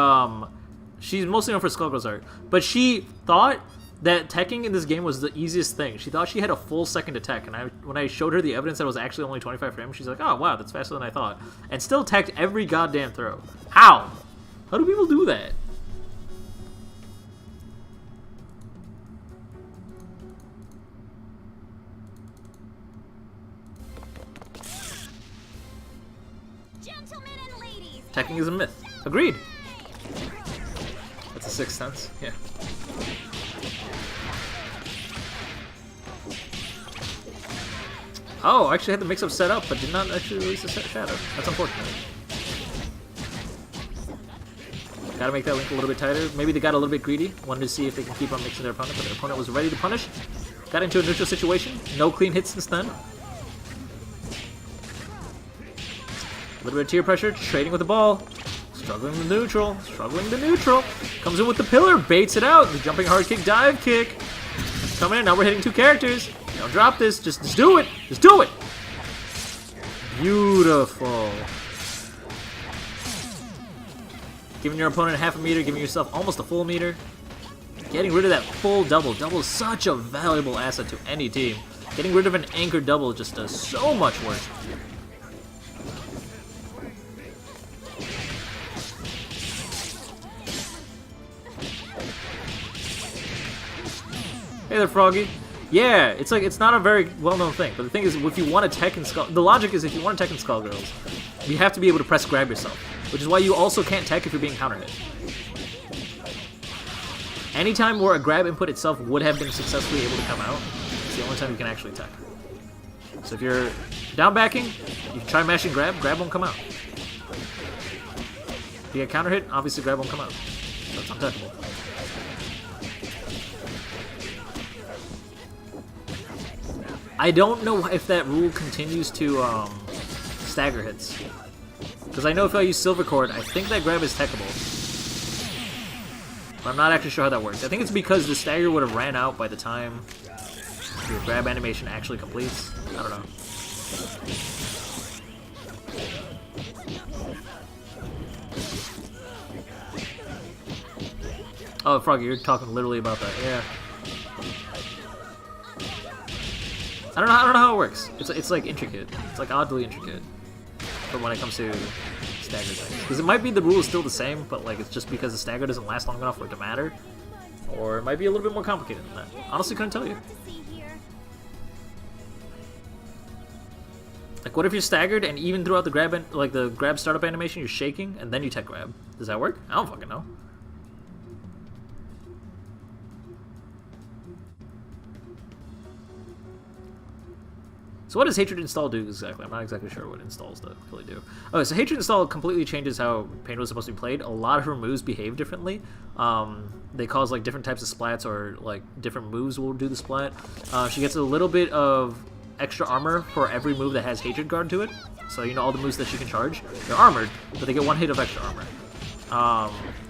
she's mostly known for Skullgirls art. But she thought that teching in this game was the easiest thing. She thought she had a full second to tech, and when I showed her the evidence that it was actually only 25 frames, she's like, oh wow, that's faster than I thought. And still teched every goddamn throw. How? How do people do that? Gentlemen and ladies. Teching is a myth. Agreed. That's a sixth sense. Yeah. Oh, I actually had the mix-up set up, but did not actually release the set shadow. That's unfortunate. Gotta make that link a little bit tighter. Maybe they got a little bit greedy. Wanted to see if they can keep on mixing their opponent, but their opponent was ready to punish. Got into a neutral situation. No clean hits since then. A little bit of tier pressure, trading with the ball. Struggling the neutral. Struggling the neutral. Comes in with the pillar, baits it out. The jumping hard kick, dive kick. Coming in, now we're hitting 2 characters. Don't drop this, just do it. Just do it. Beautiful. Giving your opponent half a meter, giving yourself almost a full meter. Getting rid of that full double. Double is such a valuable asset to any team. Getting rid of an anchored double just does so much work. Hey there, Froggy. Yeah, it's like, it's not a very well-known thing, but the thing is, if you want to tech in the logic is if you want to tech in Skullgirls, you have to be able to press grab yourself, which is why you also can't tech if you're being counter hit. Anytime where a grab input itself would have been successfully able to come out, it's the only time you can actually tech. So if you're down backing, you try mashing grab won't come out. If you get counter hit, obviously grab won't come out. So it's untouchable. I don't know if that rule continues to stagger hits. Because I know if I use Silver Cord, I think that grab is techable. But I'm not actually sure how that works. I think it's because the stagger would have ran out by the time your grab animation actually completes. I don't know. Oh, Froggy, you're talking literally about that. Yeah. I don't know how it works. It's like intricate. It's like oddly intricate for when it comes to stagger things. Because it might be the rule is still the same, but like it's just because the stagger doesn't last long enough for it to matter. Or it might be a little bit more complicated than that. Honestly, couldn't tell you. Like, what if you're staggered and even throughout the grab, like the grab startup animation, you're shaking and then you tech grab? Does that work? I don't fucking know. So what does Hatred Install do exactly? I'm not exactly sure what installs really do. Okay, so Hatred Install completely changes how Pain was supposed to be played. A lot of her moves behave differently. They cause like different types of splats, or like different moves will do the splat. She gets a little bit of extra armor for every move that has Hatred Guard to it. So you know all the moves that she can charge, they're armored, but they get 1 hit of extra armor.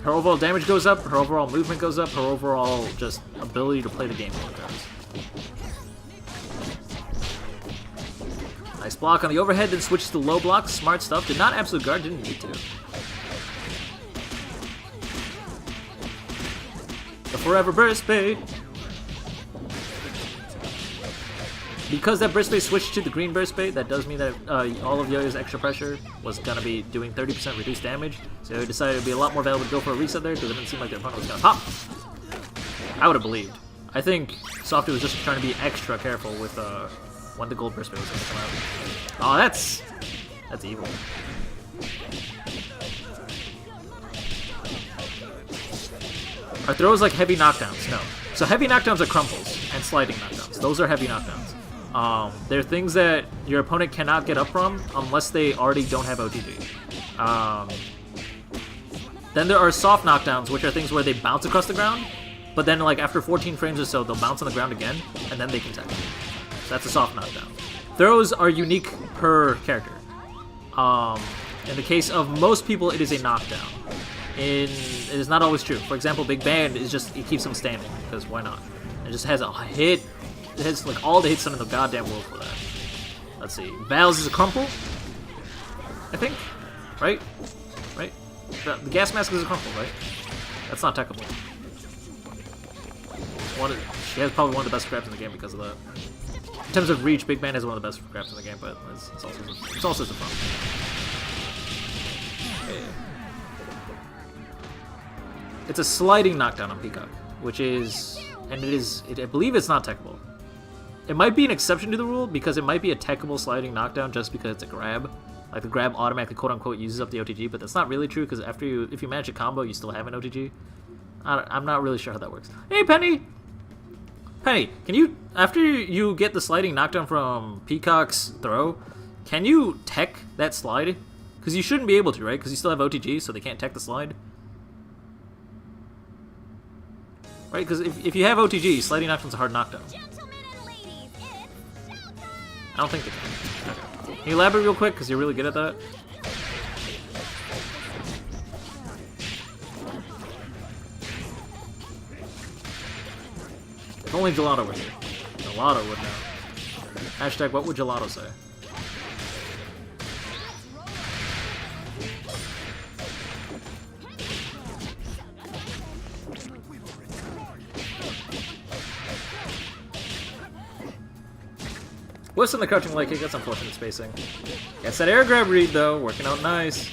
Her overall damage goes up, her overall movement goes up, her overall just ability to play the game goes. Nice block on the overhead, then switches to low block. Smart stuff. Did not absolute guard, didn't need to. The forever burst bait. Because that burst bait switched to the green burst bait, that does mean that all of Yo-Yo's extra pressure was going to be doing 30% reduced damage. So they decided it would be a lot more valuable to go for a reset there because it didn't seem like their opponent was going to pop. I would have believed. I think Softy was just trying to be extra careful with when the gold burst bait was going to come out. Oh, that's evil. Are throws like heavy knockdowns? No. So heavy knockdowns are crumples and sliding knockdowns. Those are heavy knockdowns. They're things that your opponent cannot get up from unless they already don't have OTG. Then there are soft knockdowns, which are things where they bounce across the ground, but then like after 14 frames or so, they'll bounce on the ground again, and then they can tech. That's a soft knockdown. Throws are unique per character. In the case of most people, it is a knockdown. It is not always true. For example, Big Band is just, it keeps them standing, because why not? It just has a hit. It has like all the hits in the goddamn world for that. Let's see. Val's is a crumple, I think. Right? Right? The gas mask is a crumple, right? That's not techable. She has probably one of the best grabs in the game because of that. In terms of reach, Big Man has one of the best grabs in the game, but it's also some fun. Okay. It's a sliding knockdown on Peacock, which is, and I believe it's not techable. It might be an exception to the rule because it might be a techable sliding knockdown just because it's a grab. Like the grab automatically quote unquote uses up the OTG, but that's not really true because if you manage a combo, you still have an OTG. I'm not really sure how that works. Hey, Penny! Penny, can you, after you get the sliding knockdown from Peacock's throw, can you tech that slide? Because you shouldn't be able to, right? Because you still have OTG, so they can't tech the slide. Right? Because if you have OTG, sliding knockdown's a hard knockdown. Gentlemen and ladies, it's showtime! I don't think they can. Okay. Can you elaborate real quick? Because you're really good at that. If only Gelato were here. Gelato would know. Hashtag, what would Gelato say? What's in the crouching leg kick? That's unfortunate spacing. Gets that air grab read though, working out nice.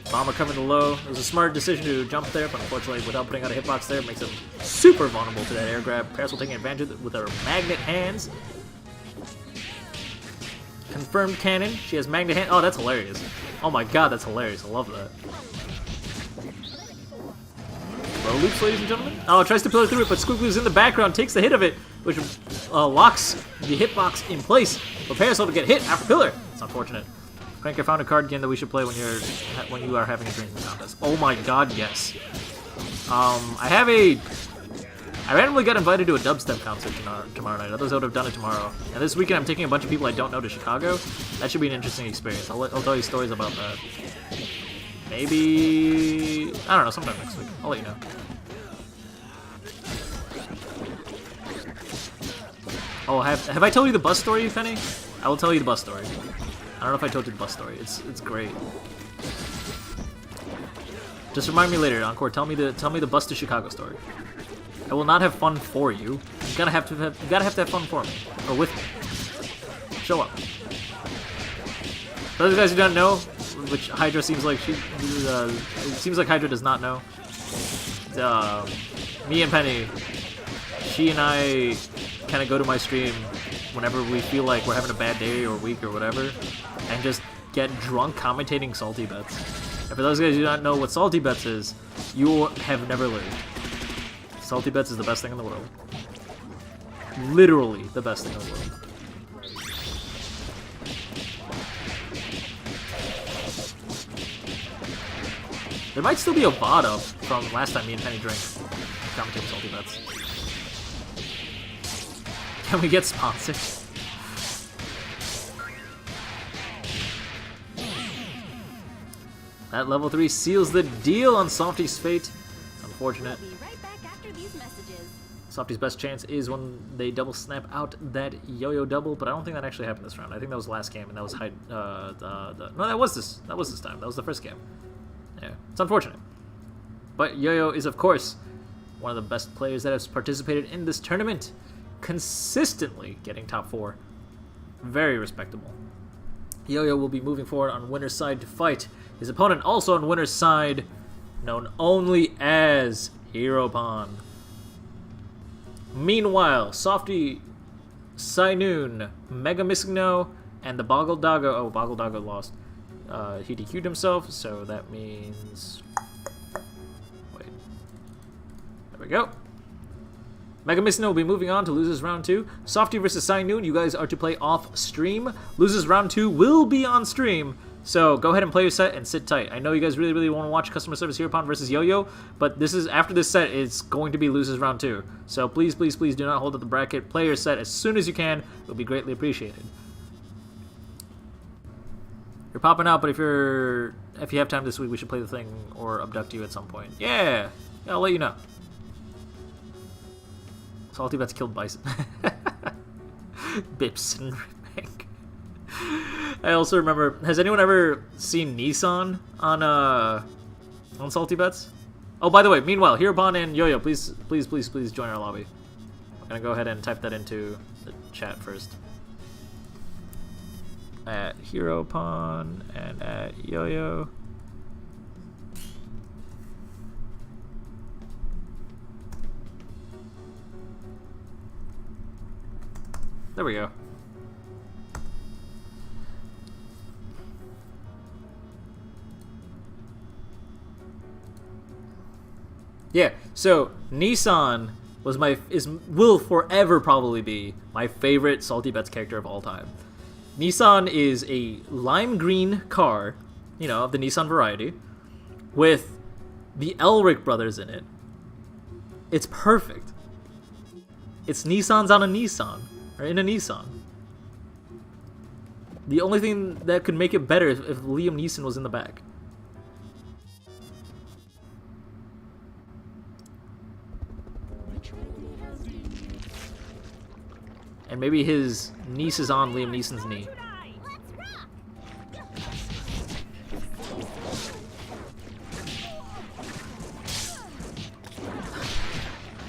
Bomber coming to low. It was a smart decision to jump there, but unfortunately, without putting out a hitbox there, it makes him super vulnerable to that air grab. Parasol taking advantage of it with her magnet hands. Confirmed cannon. She has magnet hand. Oh, that's hilarious. Oh my god, that's hilarious. I love that. Low loops, ladies and gentlemen. Oh, tries to pillar through it, but Skullgirls in the background takes the hit of it, which locks the hitbox in place for Parasol to get hit after pillar. It's unfortunate. Frank, I found a card game that we should play when you are having a drinking contest. Oh my god, yes. I randomly got invited to a dubstep concert tomorrow night. Others would have done it tomorrow. And this weekend I'm taking a bunch of people I don't know to Chicago. That should be an interesting experience. I'll tell you stories about that. Maybe, I don't know, sometime next week. I'll let you know. Oh, have I told you the bus story, Penny? I will tell you the bus story. I don't know if I told you the bus story. It's great. Just remind me later, Encore. Tell me the bus to Chicago story. I will not have fun for you. You gotta have to have fun for me or with me. Show up. For those guys who don't know, which Hydra seems like it seems like Hydra does not know. Me and Penny, she and I kind of go to my stream whenever we feel like we're having a bad day or week or whatever, and just get drunk commentating Salty Bets. And for those guys who do not know what Salty Bets is, you have never lived. Salty Bets is the best thing in the world. Literally the best thing in the world. There might still be a VOD up from last time me and Penny drank commentating Salty Bets. Can we get sponsored? That level 3 seals the deal on Softy's fate. It's unfortunate. We'll be right back after these messages. Softy's best chance is when they double snap out that yo-yo double, but I don't think that actually happened this round. I think that was the last game, and that was no, that was this time. That was the first game. Yeah, it's unfortunate. But Yo-Yo is, of course, one of the best players that has participated in this tournament, consistently getting top 4. Very respectable. Yo-Yo will be moving forward on winner's side to fight his opponent, also on winner's side, known only as Hero Pawn. Meanwhile, Softy, Sainoon, Mega Missingno, and the Boggle Doggo. Oh, Boggle Doggo lost. He DQ'd himself, so that means... Wait. There we go. Mega Missingno will be moving on to Losers Round 2. Softy versus Sainoon, you guys are to play off stream. Losers Round 2 will be on stream, so go ahead and play your set and sit tight. I know you guys really, really want to watch Customer Service Hero Pawn versus Yo-Yo, but this is, after this set, it's going to be Losers Round 2. So please, please, please do not hold up the bracket. Play your set as soon as you can. It will be greatly appreciated. You're popping out, but if you have time this week, we should play the thing or abduct you at some point. Yeah, I'll let you know. Salty Bets killed Bison. Bips and Bank. I also remember, has anyone ever seen Nissan on Salty Bets? Oh, by the way, meanwhile, Hirobon and Yo-Yo, please join our lobby. I'm gonna go ahead and type that into the chat first. At Hirobon and at Yo-Yo. There we go. Yeah, so Nissan will forever probably be my favorite Salty Bets character of all time. Nissan is a lime green car, you know, of the Nissan variety, with the Elric brothers in it. It's perfect. It's Nissans on a Nissan, or in a Nissan. The only thing that could make it better is if Liam Neeson was in the back. And maybe his niece is on Liam Neeson's knee.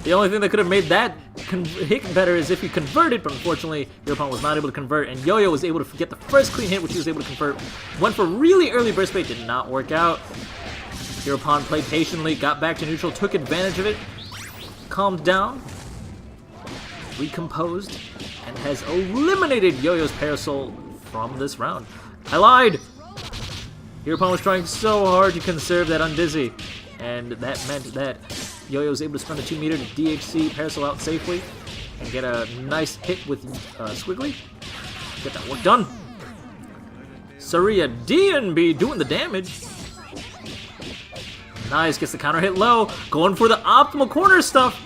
The only thing that could have made that hit better is if he converted, but unfortunately, Hirobon was not able to convert, and Yo-Yo was able to get the first clean hit, which he was able to convert. Went for really early burst bait, did not work out. Hirobon played patiently, got back to neutral, took advantage of it, calmed down, recomposed, and has eliminated Yo-Yo's Parasol from this round. I lied! Hirobon was trying so hard to conserve that Undizzy, and that meant that Yo-Yo was able to spend a 2 meter to DHC Parasol out safely and get a nice hit with Squiggly. Get that work done. Saria DNB doing the damage. Nice, gets the counter hit low, going for the optimal corner stuff.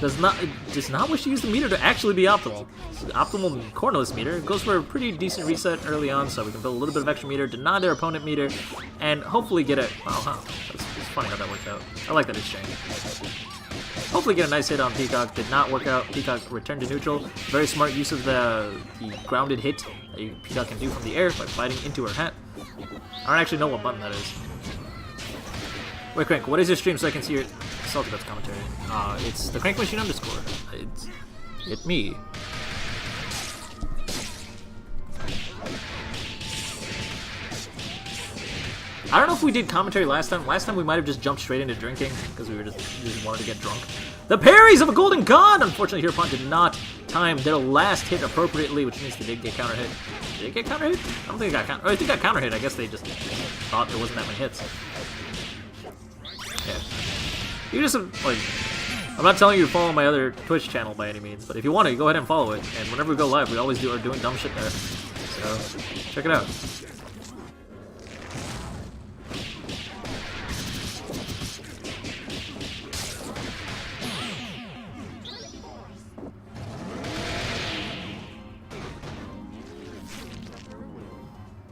Does not wish to use the meter to actually be optimal. Optimal cornerless meter. It goes for a pretty decent reset early on, so we can build a little bit of extra meter, deny their opponent meter, and hopefully get it. Oh, wow. It's funny how that worked out. I like that exchange. Hopefully get a nice hit on Peacock. Did not work out. Peacock returned to neutral. Very smart use of the grounded hit that Peacock can do from the air by fighting into her hat. I don't actually know what button that is. Wait, Crank, what is your stream so I can see your Salty Bets commentary? It's the Crank Machine _ It's me. I don't know if we did commentary last time. Last time we might have just jumped straight into drinking because we just wanted to get drunk. The parries of a Golden God! Unfortunately, Hirobon did not time their last hit appropriately, which means they did get counter hit. Did they get counter hit? I don't think they got counter. I think they got counter hit. I guess they just thought there wasn't that many hits. Yeah. You just, like, I'm not telling you to follow my other Twitch channel by any means, but if you want to, go ahead and follow it. And whenever we go live, we always are doing dumb shit there. So, check it out.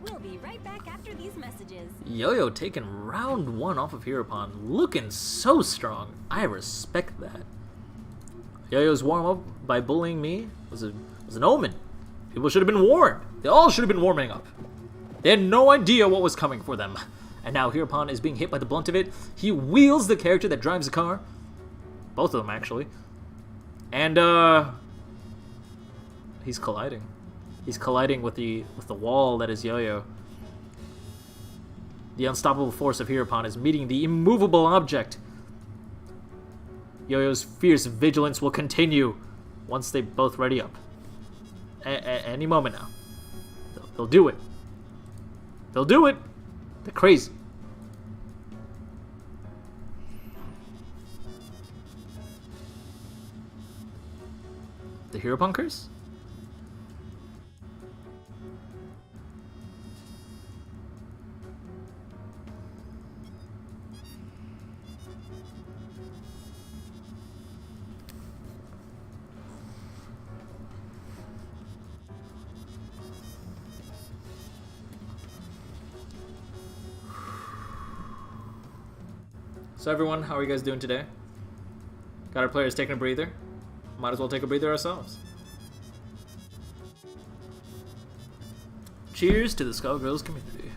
We'll be right back after these messages. Yo-Yo taking round 1 off of Hirobon, looking so strong. I respect that. Yo-Yo's warm-up by bullying me was an omen. People should have been warned. They all should have been warming up. They had no idea what was coming for them. And now Hirobon is being hit by the blunt of it. He wheels the character that drives the car. Both of them, actually. And, he's colliding. He's colliding with the wall that is Yo-Yo. The unstoppable force of Hirobon is meeting the immovable object. Yo-Yo's fierce vigilance will continue once they both ready up. Any moment now. They'll do it. They'll do it. They're crazy. The Hirobon curse? So everyone, how are you guys doing today? Got our players taking a breather? Might as well take a breather ourselves. Cheers to the Skullgirls community.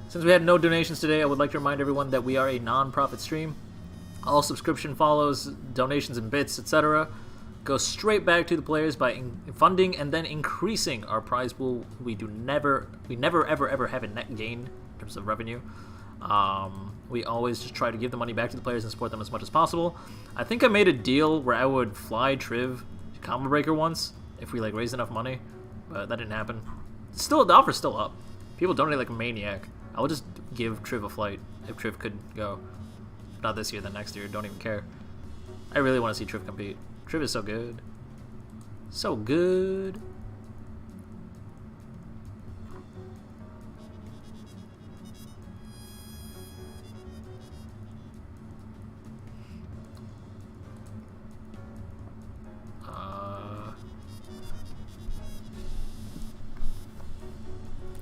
Since we had no donations today, I would like to remind everyone that we are a non-profit stream. All subscription follows, donations and bits, etc. go straight back to the players by funding and then increasing our prize pool. We never ever have a net gain in terms of revenue. We always just try to give the money back to the players and support them as much as possible. I think I made a deal where I would fly Triv to Combo Breaker once if we like raised enough money, but that didn't happen. Still, the offer's still up. People donate like a maniac. I will just give Triv a flight if Triv could go. Not this year, then next year. Don't even care. I really want to see Triv compete. Triv is so good. So good.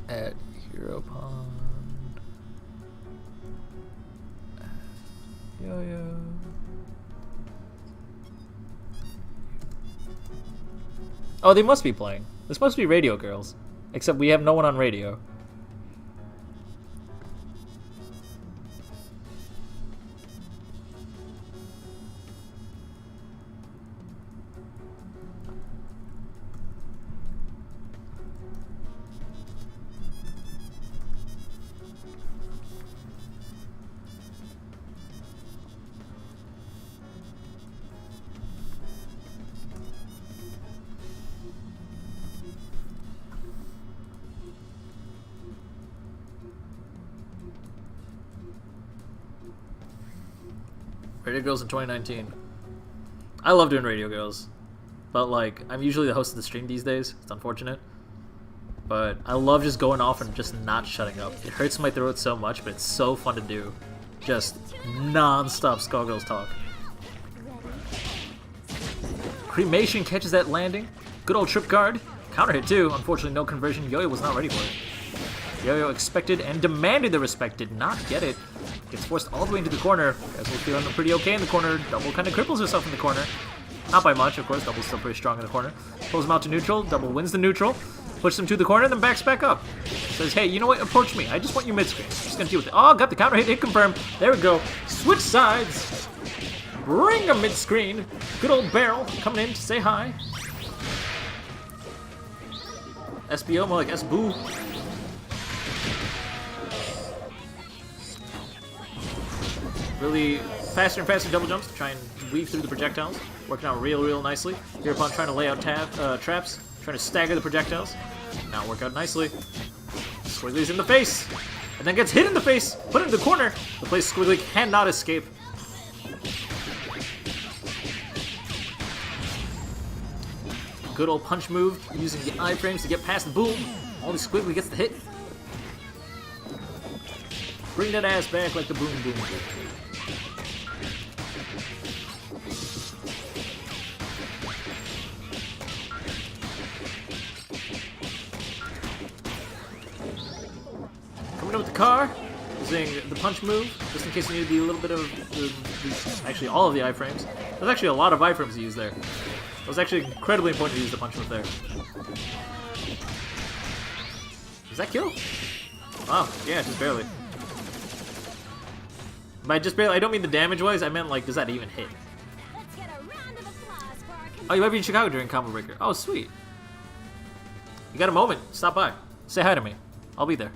At Hero Pond. Yo-yo. Oh, they must be playing. This must be Radio Girls. Except we have no one on radio. Radio Girls in 2019. I love doing Radio Girls, but like I'm usually the host of the stream these days. It's unfortunate, but I love just going off and just not shutting up. It hurts my throat so much, but it's so fun to do. Just non-stop Skullgirls talk. Cremation catches that landing. Good old trip guard. Counter hit too. Unfortunately, no conversion. Yo-Yo was not ready for it. Yo-Yo expected and demanded the respect. Did not get it. Gets forced all the way into the corner. Guys will feeling pretty okay in the corner. Double kind of cripples herself in the corner. Not by much, of course. Double's still pretty strong in the corner. Pulls him out to neutral. Double wins the neutral. Pushes him to the corner, then backs back up. Says, hey, you know what? Approach me. I just want you mid-screen. Just gonna deal with it. Oh, got the counter hit. Hit confirmed. There we go. Switch sides. Bring a mid-screen. Good old Barrel coming in to say hi. SBO, more like S-Boo. Really faster and faster double jumps to try and weave through the projectiles. Working out real nicely. Hereupon trying to lay out traps. Trying to stagger the projectiles. Now work out nicely. Squiggly's in the face. And then gets hit in the face. Put in the corner. The place Squiggly cannot escape. Good old punch move. Using the iframes to get past the boom. Only Squiggly gets the hit. Bring that ass back like the boom boom. Coming in with the car, using the punch move, just in case you need a little bit of actually all of the iframes. There's actually a lot of iframes to use there. It was actually incredibly important to use the punch move there. Does that kill? Wow, yeah, just barely. By just barely, I don't mean the damage-wise, I meant like, does that even hit? Let's get a round of applause for our Oh, you might be in Chicago during Combo Breaker. Oh, sweet. You got a moment, stop by. Say hi to me. I'll be there.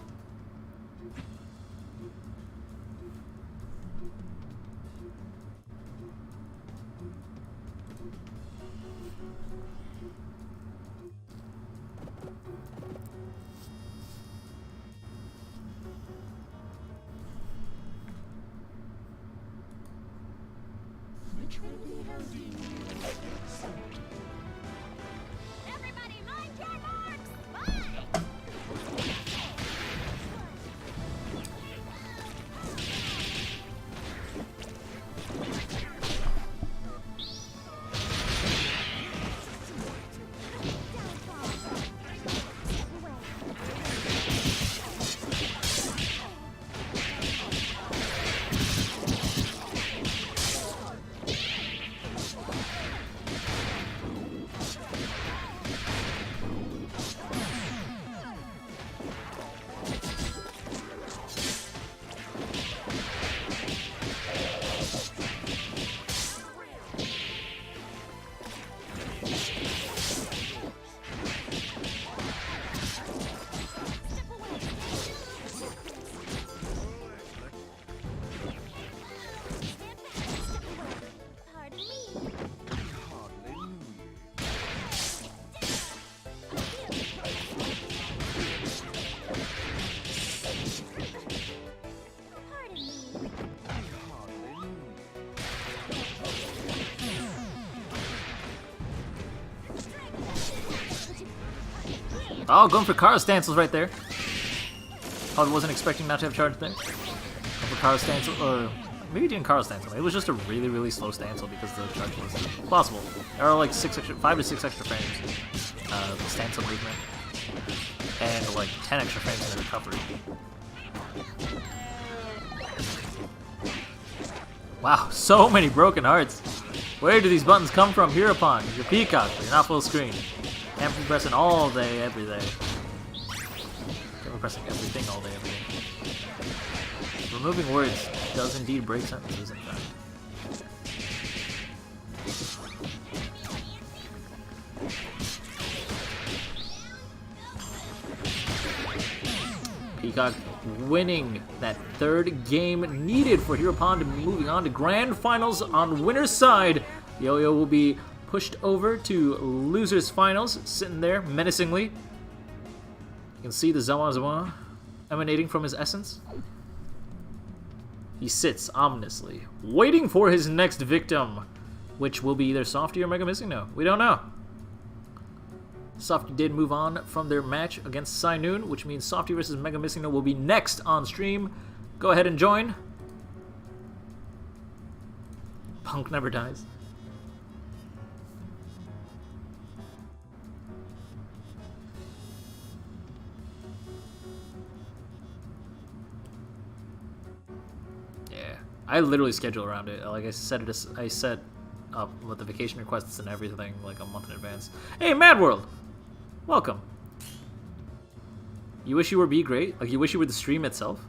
Everybody mind your marks! Bye! Oh, going for Kara Stancils right there. Probably wasn't expecting not to have charged there. Going for Kara Stancil, or maybe didn't Kara Stancil. It was just a really, really slow Stancil because the charge was possible. There are like 5 to 6 extra frames. The Stancil movement. And like 10 extra frames in the recovery. Wow, so many broken hearts. Where do these buttons come from? Hereupon, you're peacock, but you're not full screen. Can't be pressing all day, every day. Can't be pressing everything all day, every day. Removing words does indeed break sentences, in fact. Peacock winning that third game needed for Hereupon to be moving on to grand finals on winner's side. Yo-Yo will be pushed over to loser's finals, sitting there menacingly. You can see the Zawa emanating from his essence. He sits ominously, waiting for his next victim, which will be either Softy or Mega Missing No. We don't know. Softy did move on from their match against Cynoon, which means Softy versus Mega Missing No will be next on stream. Go ahead and join. Punk never dies. Yeah, I literally schedule around it. Like I set up with the vacation requests and everything like a month in advance. Hey, Mad World! Welcome. You wish you were Gr8? Like, you wish you were the stream itself?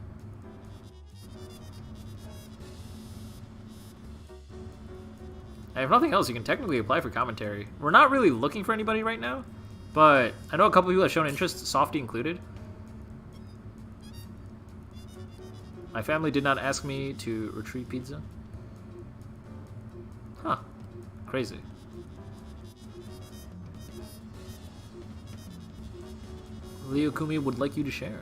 If nothing else, you can technically apply for commentary. We're not really looking for anybody right now, but I know a couple people have shown interest, Softy included. My family did not ask me to retreat pizza. Huh. Crazy. Leo Kumi would like you to share.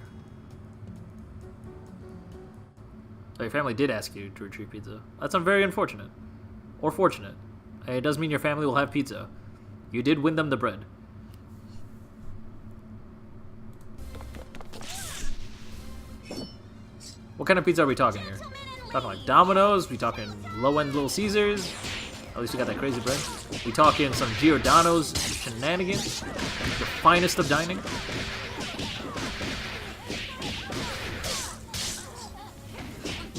So your family did ask you to retrieve pizza. That's very unfortunate. Or fortunate. It does mean your family will have pizza. You did win them the bread. What kind of pizza are we talking here? Talking like Domino's? We talking low-end Little Caesars? At least we got that crazy bread. We talking some Giordano's shenanigans? The finest of dining?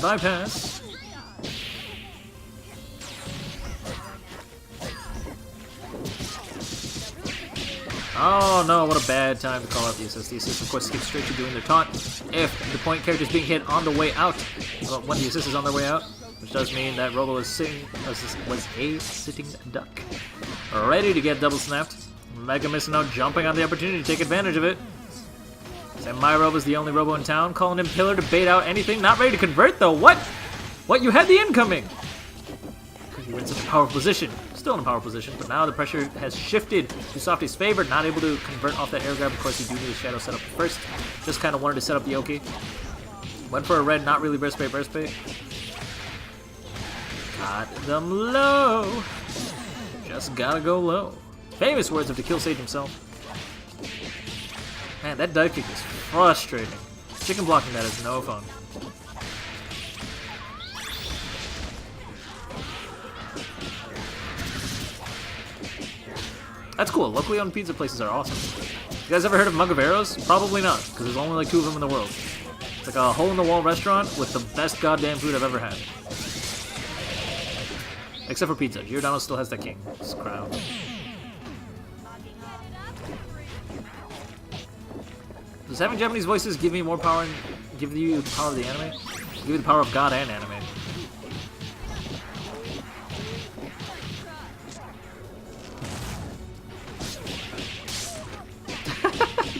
Bypass. Oh no, what a bad time to call out the assist. The assist, of course, skips straight to doing their taunt. If the point character is being hit on the way out, well, when the assist is on their way out, which does mean that Robo was a sitting duck. Ready to get double snapped. Mega Missing No jumping on the opportunity to take advantage of it. And my Robo is the only Robo in town, calling him Pillar to bait out anything. Not ready to convert though. What? What? You had the incoming! You were in such a powerful position. Still in a powerful position, but now the pressure has shifted to Softy's favor. Not able to convert off that air grab. Of course, you do need a shadow setup first. Just kind of wanted to set up the Oki. Went for a red, not really burst bait, burst bait. Got them low. Just gotta go low. Famous words of the Kill Sage himself. Man, that dive kick is frustrating. Chicken blocking that is no fun. That's cool. Locally owned pizza places are awesome. You guys ever heard of Mug of Arrows? Probably not, because there's only like 2 of them in the world. It's like a hole-in-the-wall restaurant with the best goddamn food I've ever had. Except for pizza. Giordano still has that king's crown. Does having Japanese voices give me more power and give you the power of the anime? Give you the power of God and anime.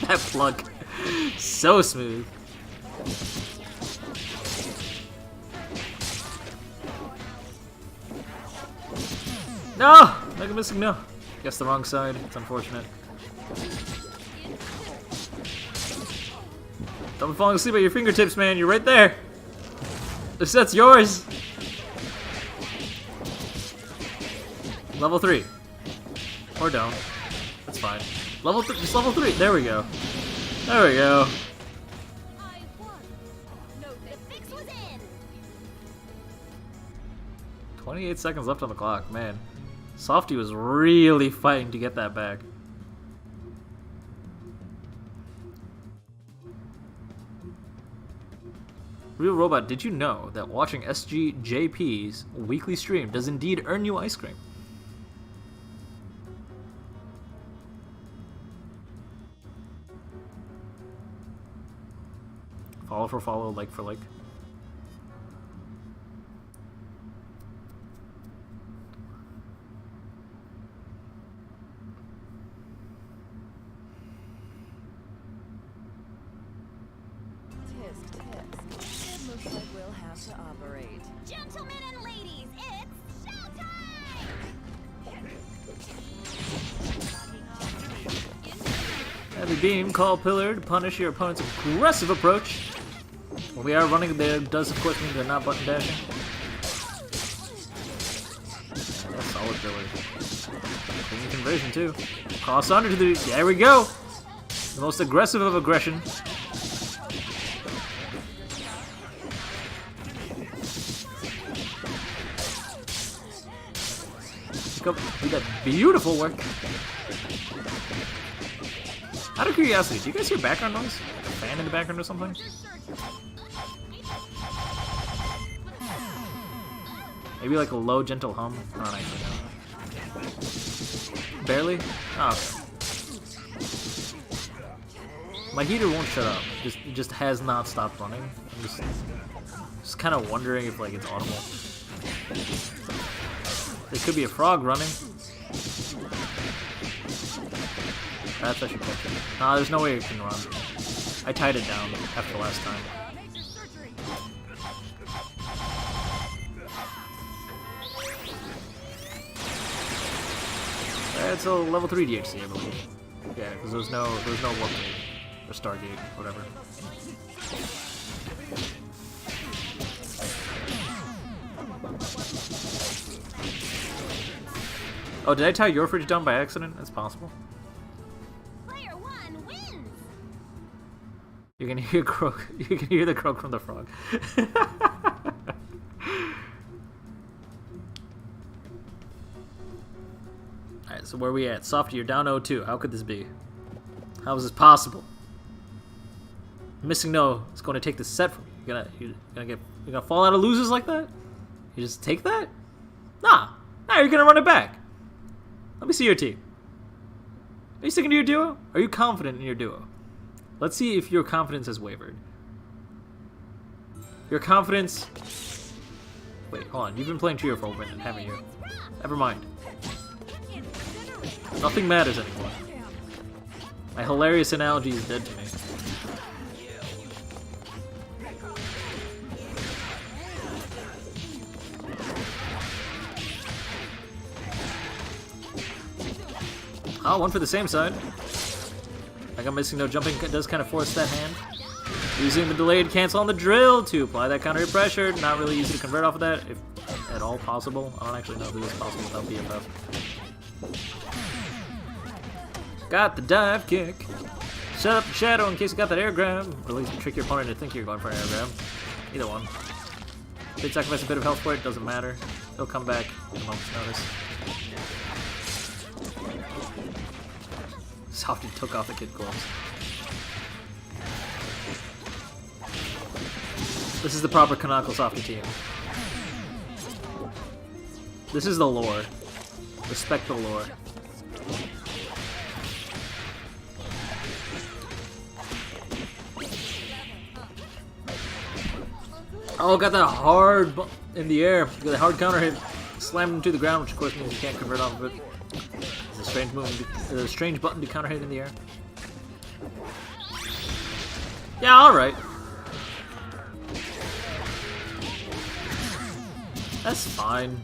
That plug. So smooth. No! Mega Missing No. Guess the wrong side. It's unfortunate. Don't be falling asleep at your fingertips, man. You're right there. The set's yours. Level 3. Or don't. That's fine. Just level 3. There we go. There we go. I won. No, the fix was in. 28 seconds left on the clock, man. Softy was really fighting to get that back. Real Robot, did you know that watching SGJP's weekly stream does indeed earn you ice cream? Follow for follow, like for like. Tisk, tisk. It looks like we'll have to operate. Gentlemen and ladies, it's showtime! Heavy beam, call pillar to punish your opponent's aggressive approach. When we are running, there does of course mean they're not button dashing. That's solid pillar. Clean conversion too. Cross under to the. There we go. The most aggressive of aggression. Do that beautiful work. Out of curiosity, do you guys hear background noise? Like a fan in the background or something? Maybe like a low, gentle hum? I don't actually know. Barely? Oh, okay. My heater won't shut up. It just has not stopped running. I'm just kind of wondering if like it's audible. There could be a frog running. Perhaps I should catch it. Nah, there's no way it can run. I tied it down after last time. It's a level 3 DHC, I believe. Yeah, because there's no warp gate or Stargate, whatever. Oh, did I tie your fridge down by accident? That's possible. Player one wins. You can hear croak. You can hear the croak from the frog. Alright, so where are we at? Softy, you're down 0-2. How could this be? How is this possible? Missing no is going to take the set from you. You're gonna fall out of losers like that? You just take that? Nah. Nah, you're gonna run it back. Let me see your team. Are you sticking to your duo? Are you confident in your duo? Let's see if your confidence has wavered. Your confidence... Wait, hold on. You've been playing trio for a minute, haven't you? Never mind. Nothing matters anymore. My hilarious analogy is dead to me. Oh, one for the same side. Like I'm missing no jumping does kind of force that hand. Using the delayed cancel on the drill to apply that counter hit pressure. Not really easy to convert off of that, if at all possible. I don't actually know if it is possible without BFF. Got the dive kick. Set up the shadow in case you got that air grab. Or at least trick your opponent to think you're going for an air grab. Either one. Did sacrifice a bit of health for it, doesn't matter. He'll come back in a moment's notice. Softy took off the kid gloves. This is the proper canonical Softy team. This is the lore. Respect the lore. Oh, got that hard in the air. Got that hard counter hit. Slammed him to the ground, which of course means you can't convert off of it. It's a strange move. A strange button to counter hit in the air. Yeah, alright. That's fine.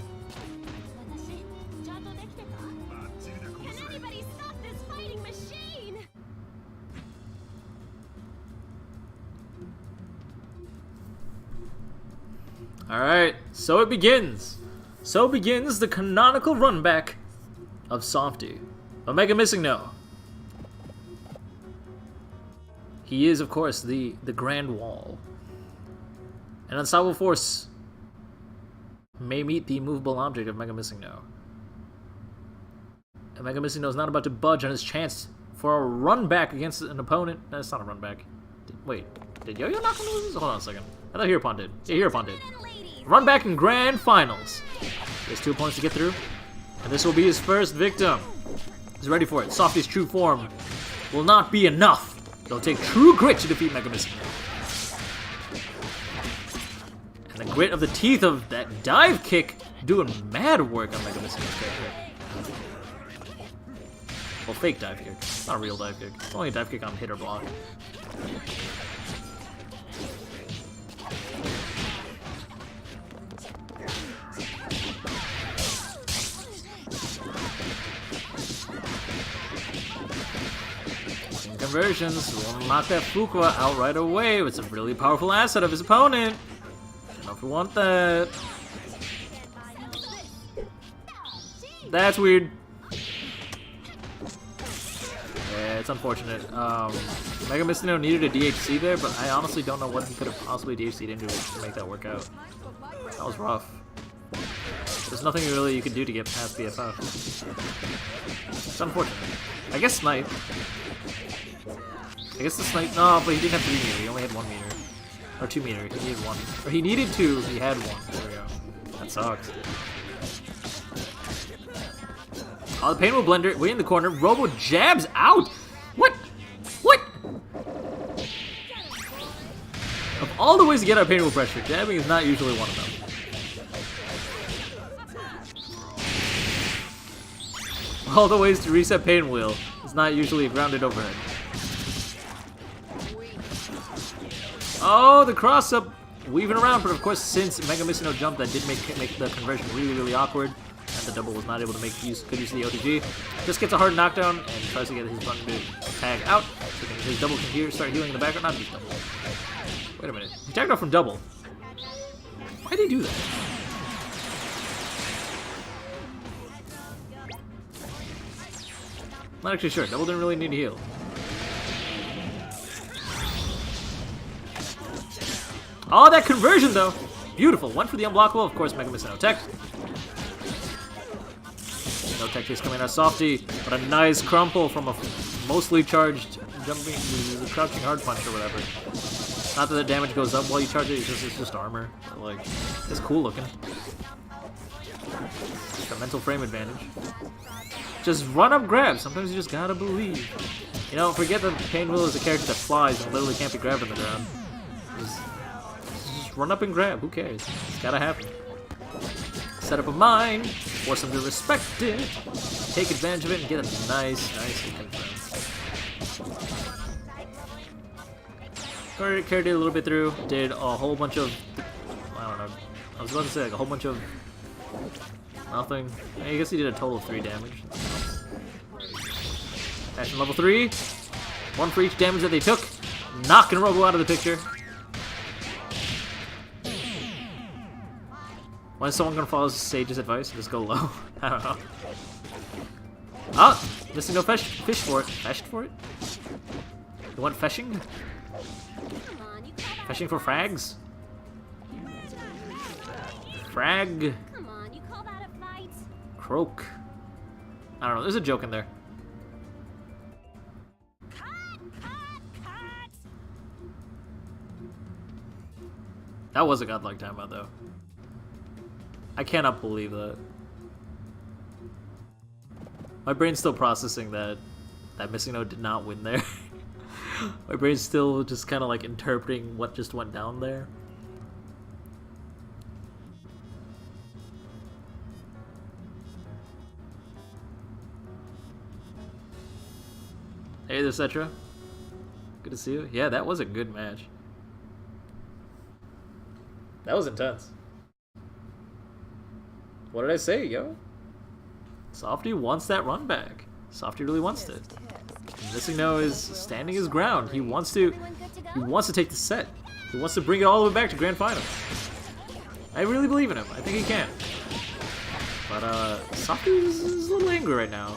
Can anybody stop this fighting machine? Alright, so it begins. So begins the canonical run back of Softy. Omega missing no. He is, of course, the Grand Wall. An unstoppable force may meet the immovable object of Mega Missing No. And Mega Missing No is not about to budge on his chance for a run back against an opponent. No, it's not a run back. Wait, did Yo-Yo knock him lose? Hold on a second. I thought Hereupon did. Yeah, Hereupon did. Run back in Grand Finals. He has 2 opponents to get through, and this will be his first victim. He's ready for it. Softy's true form will not be enough. It'll take true grit to defeat Mega Missing No. And the grit of the teeth of that dive kick doing mad work on Mega Missing No's character. Well, fake dive kick. Not a real dive kick. It's only a dive kick on hit or block. Conversions will knock that Fuqua out right away. It's a really powerful asset of his opponent. Don't know if we want that. That's weird. Yeah, it's unfortunate. Mega Missing No needed a DHC there, but I honestly don't know what he could have possibly DHC'd into it to make that work out. That was rough. There's nothing really you can do to get past BFF. It's unfortunate. I guess Snipe. I guess the Snipe. No, but he didn't have 3 meter. He only had 1 meter. Or 2 meter. He needed 1. Or he needed 2. He had 1. There we go. That sucks. Oh, the Painwheel Blender way in the corner. Robo jabs out. What? What? Of all the ways to get out of Painwheel pressure, jabbing is not usually one of them. All the ways to reset Painwheel is not usually a grounded overhead. Oh, the cross up, weaving around, but of course, since Mega Missing No jumped, that did make the conversion really, really awkward, and the double was not able to make good use of the OTG. Just gets a hard knockdown and tries to get his run to tag out. So his double can here start healing in the background. Not his double. Wait a minute, he tagged out from double. Why did he do that? Not actually sure. Double didn't really need to heal. Oh, that conversion, though! Beautiful. Went for the unblockable. Of course, Mega Missing No tech. No tech chase coming out Softy, but a nice crumple from a mostly charged jumping, crouching hard punch or whatever. Not that the damage goes up while you charge it, it's just armor. But, like, it's cool looking. It's a mental frame advantage. Just run up grab. Sometimes you just gotta believe. You know, forget that Painwheel is a character that flies and literally can't be grabbed on the ground. Just run up and grab. Who cares? It's gotta happen. Set up a mine. Force him to respect it. Take advantage of it and get a nice confirm. Carried it a little bit through. Did a whole bunch of... I don't know. I was about to say like a whole bunch of... Nothing. I guess he did a total of 3 damage. Action level 3. 1 for each damage that they took. Knocking Robo out of the picture. When is someone gonna follow Sage's advice and just go low? I don't know. Oh! Missing No fish for it. Fished for it? You want fishing? Fishing for frags? Frag. Come on, you call that a fight? Croak. I don't know, there's a joke in there. Cut! That was a godlike timeout, though. I cannot believe that. My brain's still processing that Missing No did not win there. My brain's still just kind of like interpreting what just went down there. Hey there, Cetra. Good to see you. Yeah, that was a good match. That was intense. What did I say, yo? Softy wants that run back. Softy really wants it. Missing No is standing his ground. He wants to take the set. He wants to bring it all the way back to Grand Final. I really believe in him. I think he can. But Softy is a little angry right now.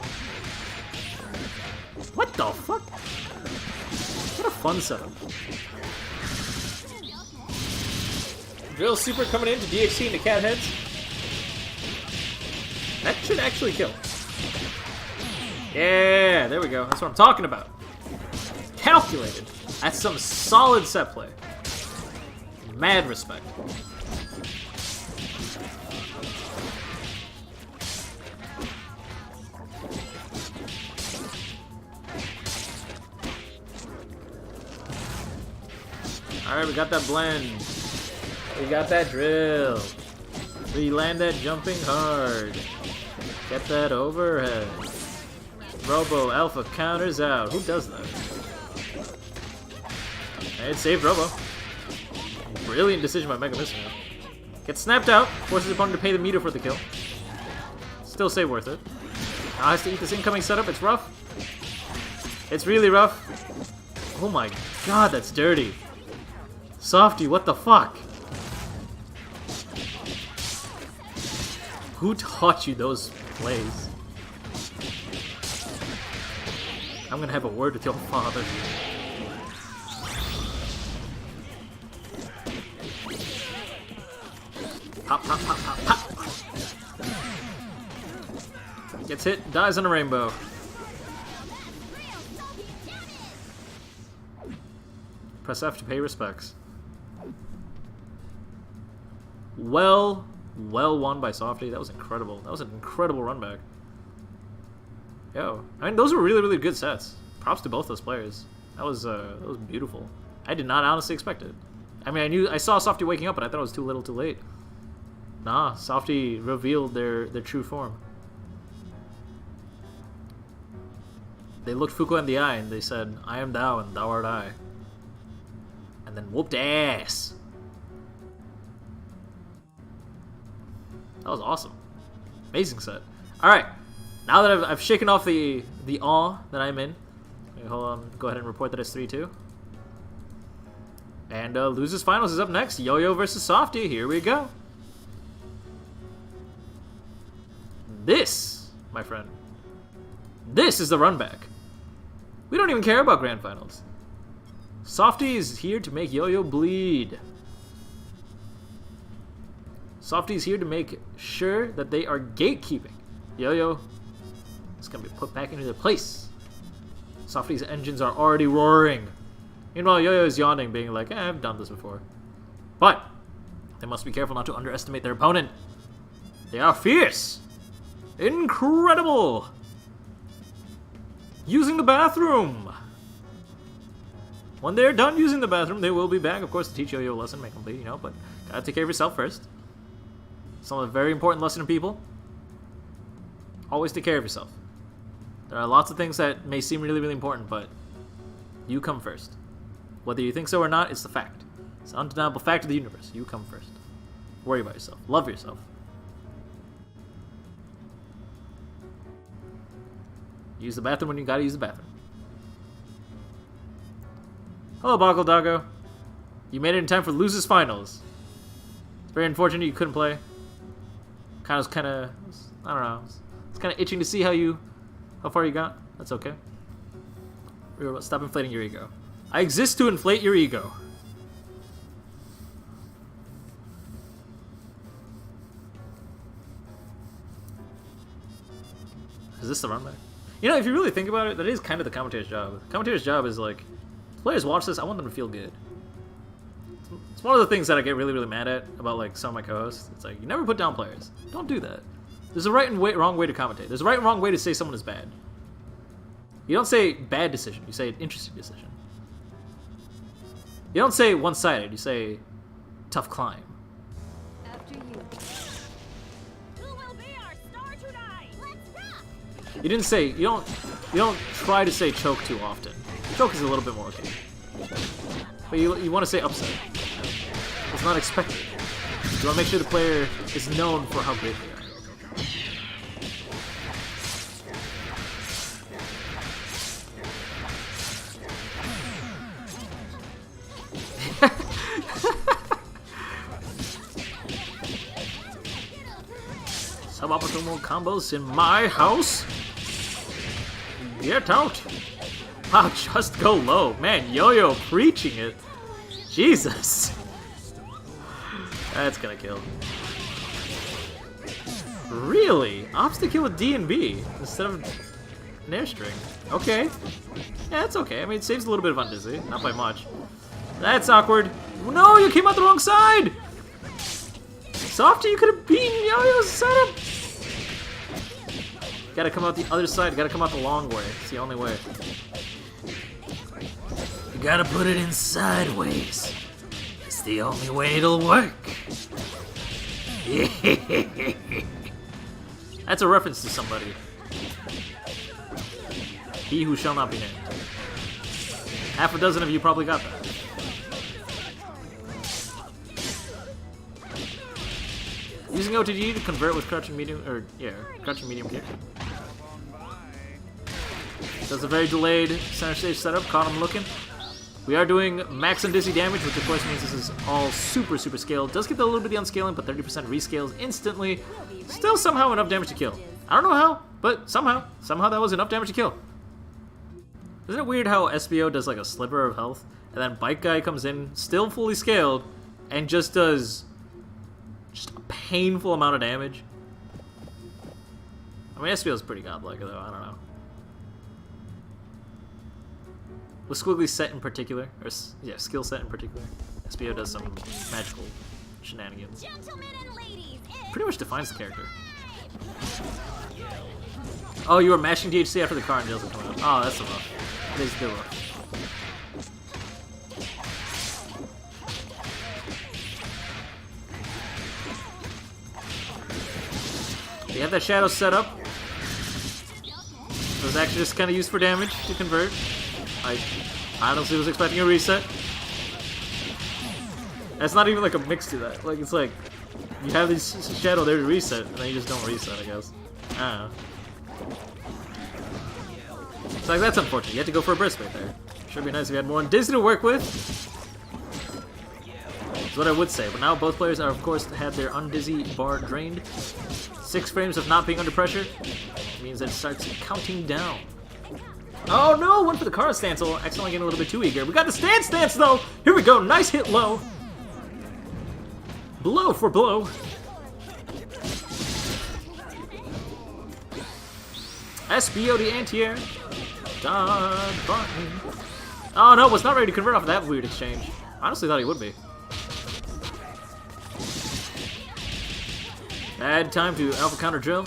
What the fuck? What a fun setup. Drill super coming in to DXT into cat heads. That should actually kill. Yeah, there we go. That's what I'm talking about. Calculated. That's some solid set play. Mad respect. Alright, we got that blend. We got that drill. We land that jumping hard. Get that overhead. Robo Alpha counters out. Who does that? It saved Robo. Brilliant decision by Mega Missile. Gets snapped out. Forces his opponent to pay the meter for the kill. Still say worth it. Now has to eat this incoming setup. It's rough. It's really rough. Oh my god, that's dirty. Softy, what the fuck? Who taught you those plays? I'm gonna have a word with your father. Pop, pop, pop, pop, pop. Gets hit, dies on a rainbow. Press F to pay respects. Well won by Softy. That was incredible. That was an incredible run back. Yo, I mean, those were really, really good sets. Props to both those players. That was beautiful. I did not honestly expect it. I mean, I saw Softy waking up, but I thought it was too little, too late. Nah, Softy revealed their true form. They looked Fuko in the eye and they said, "I am thou and thou art I." And then whooped ass. That was awesome. Amazing set. Alright. Now that I've shaken off the awe that I'm in. Okay, hold on. Go ahead and report that it's 3-2. And Losers Finals is up next. Yo-Yo versus Softy. Here we go. This, my friend. This is the run back. We don't even care about Grand Finals. Softy is here to make Yo-Yo bleed. Softy is here to make sure that they are gatekeeping. Yo-Yo is going to be put back into their place. Softy's engines are already roaring. Meanwhile, Yo-Yo is yawning, being like, I've done this before. But they must be careful not to underestimate their opponent. They are fierce. Incredible. Using the bathroom. When they're done using the bathroom, they will be back, of course, to teach Yo-Yo a lesson, make them bleed, but gotta take care of yourself first. Some of a very important lesson to people. Always take care of yourself. There are lots of things that may seem really, really important, but you come first. Whether you think so or not, it's the fact. It's an undeniable fact of the universe. You come first. Worry about yourself. Love yourself. Use the bathroom when you gotta use the bathroom. Hello, Boggle Doggo. You made it in time for Losers Finals. It's very unfortunate you couldn't play. I don't know. It's kind of itching to see how far you got. That's okay. Stop inflating your ego. I exist to inflate your ego. Is this the run back? If you really think about it, that is kind of the commentator's job. The commentator's job is like, players watch this, I want them to feel good. It's one of the things that I get really, really mad at about like some of my co-hosts. It's like, you never put down players. Don't do that. There's a right and wrong way to commentate. There's a right and wrong way to say someone is bad. You don't say bad decision. You say an interesting decision. You don't say one-sided. You say tough climb. After you. Who will be our star tonight? Let's rock! You didn't say, you don't try to say choke too often. Choke is a little bit more okay. But you want to say upset. It's not expected. You want to make sure the player is known for how great they are. Suboptimal combos in my house? Get out! Wow, just go low. Man, Yo-Yo preaching it. Jesus. That's gonna kill. Really? Opts to kill with D and B instead of an airstring. Okay. Yeah, that's okay. I mean, it saves a little bit of undizzy. Not by much. That's awkward. No, you came out the wrong side! Softy, you could have beaten Yo-Yo's setup! Gotta come out the other side. Gotta come out the long way. It's the only way. You gotta put it in sideways. It's the only way it'll work. That's a reference to somebody. He who shall not be named. Half a dozen of you probably got that. Using OTG to convert with crouching medium, crouching medium kick. Does a very delayed center stage setup, caught him looking. We are doing max and dizzy damage, which of course means this is all super scaled. Does get a little bit of the unscaling, but 30% rescales instantly. Still somehow enough damage to kill. I don't know how, but somehow that was enough damage to kill. Isn't it weird how SBO does like a sliver of health, and then Bike Guy comes in, still fully scaled, and just does just a painful amount of damage? I mean, SBO's pretty godlike though, I don't know. With Squiggly's set in particular, or yeah, skill set in particular, SBO does some magical shenanigans. Gentlemen and ladies, Pretty much defines the character. Oh, you were mashing DHC after the car and deals are coming up. Oh, that's so rough. It is still rough. You have that shadow set up. It was actually just kind of used for damage to convert. I honestly was expecting a reset. That's not even like a mix to that. Like, it's like, you have this shadow there to reset, and then you just don't reset, I guess. I don't know. It's like, that's unfortunate. You had to go for a burst right there. Should be nice if you had more Dizzy to work with. That's what I would say. But now both players are, of course, had their undizzy bar drained. 6 frames of not being under pressure means that it starts counting down. Oh no! One for the car stancel. Accidentally getting a little bit too eager. We got the stance though! Here we go. Nice hit low. Blow for blow. SBO the anti-air. Dodge button. Oh no, was not ready to convert off of that weird exchange. Honestly thought he would be. Bad time to alpha counter drill.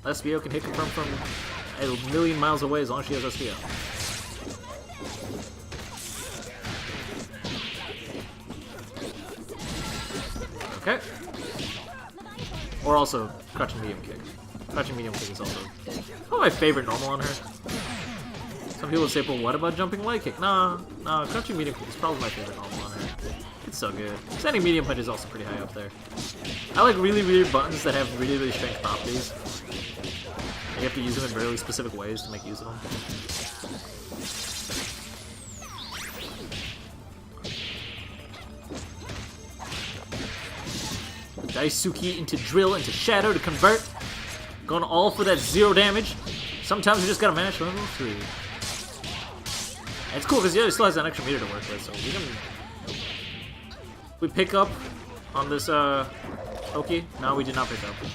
SBO can hit confirm from a million miles away as long as she has SBO. Okay. Or also, crouching medium kick. Crouching medium kick is also probably my favorite normal on her. Some people would say, well, what about jumping light kick? Nah, crouching medium kick is probably my favorite normal on her. It's so good. Standing medium punch is also pretty high up there. I like really weird buttons that have really strange properties. You have to use them in really specific ways to make use of them. Daisuke into drill, into shadow to convert. Going all for that 0 damage. Sometimes you just gotta manage level 3. And it's cool because he still has an extra meter to work with, so we can... We pick up on this Oki. No, we did not pick up. I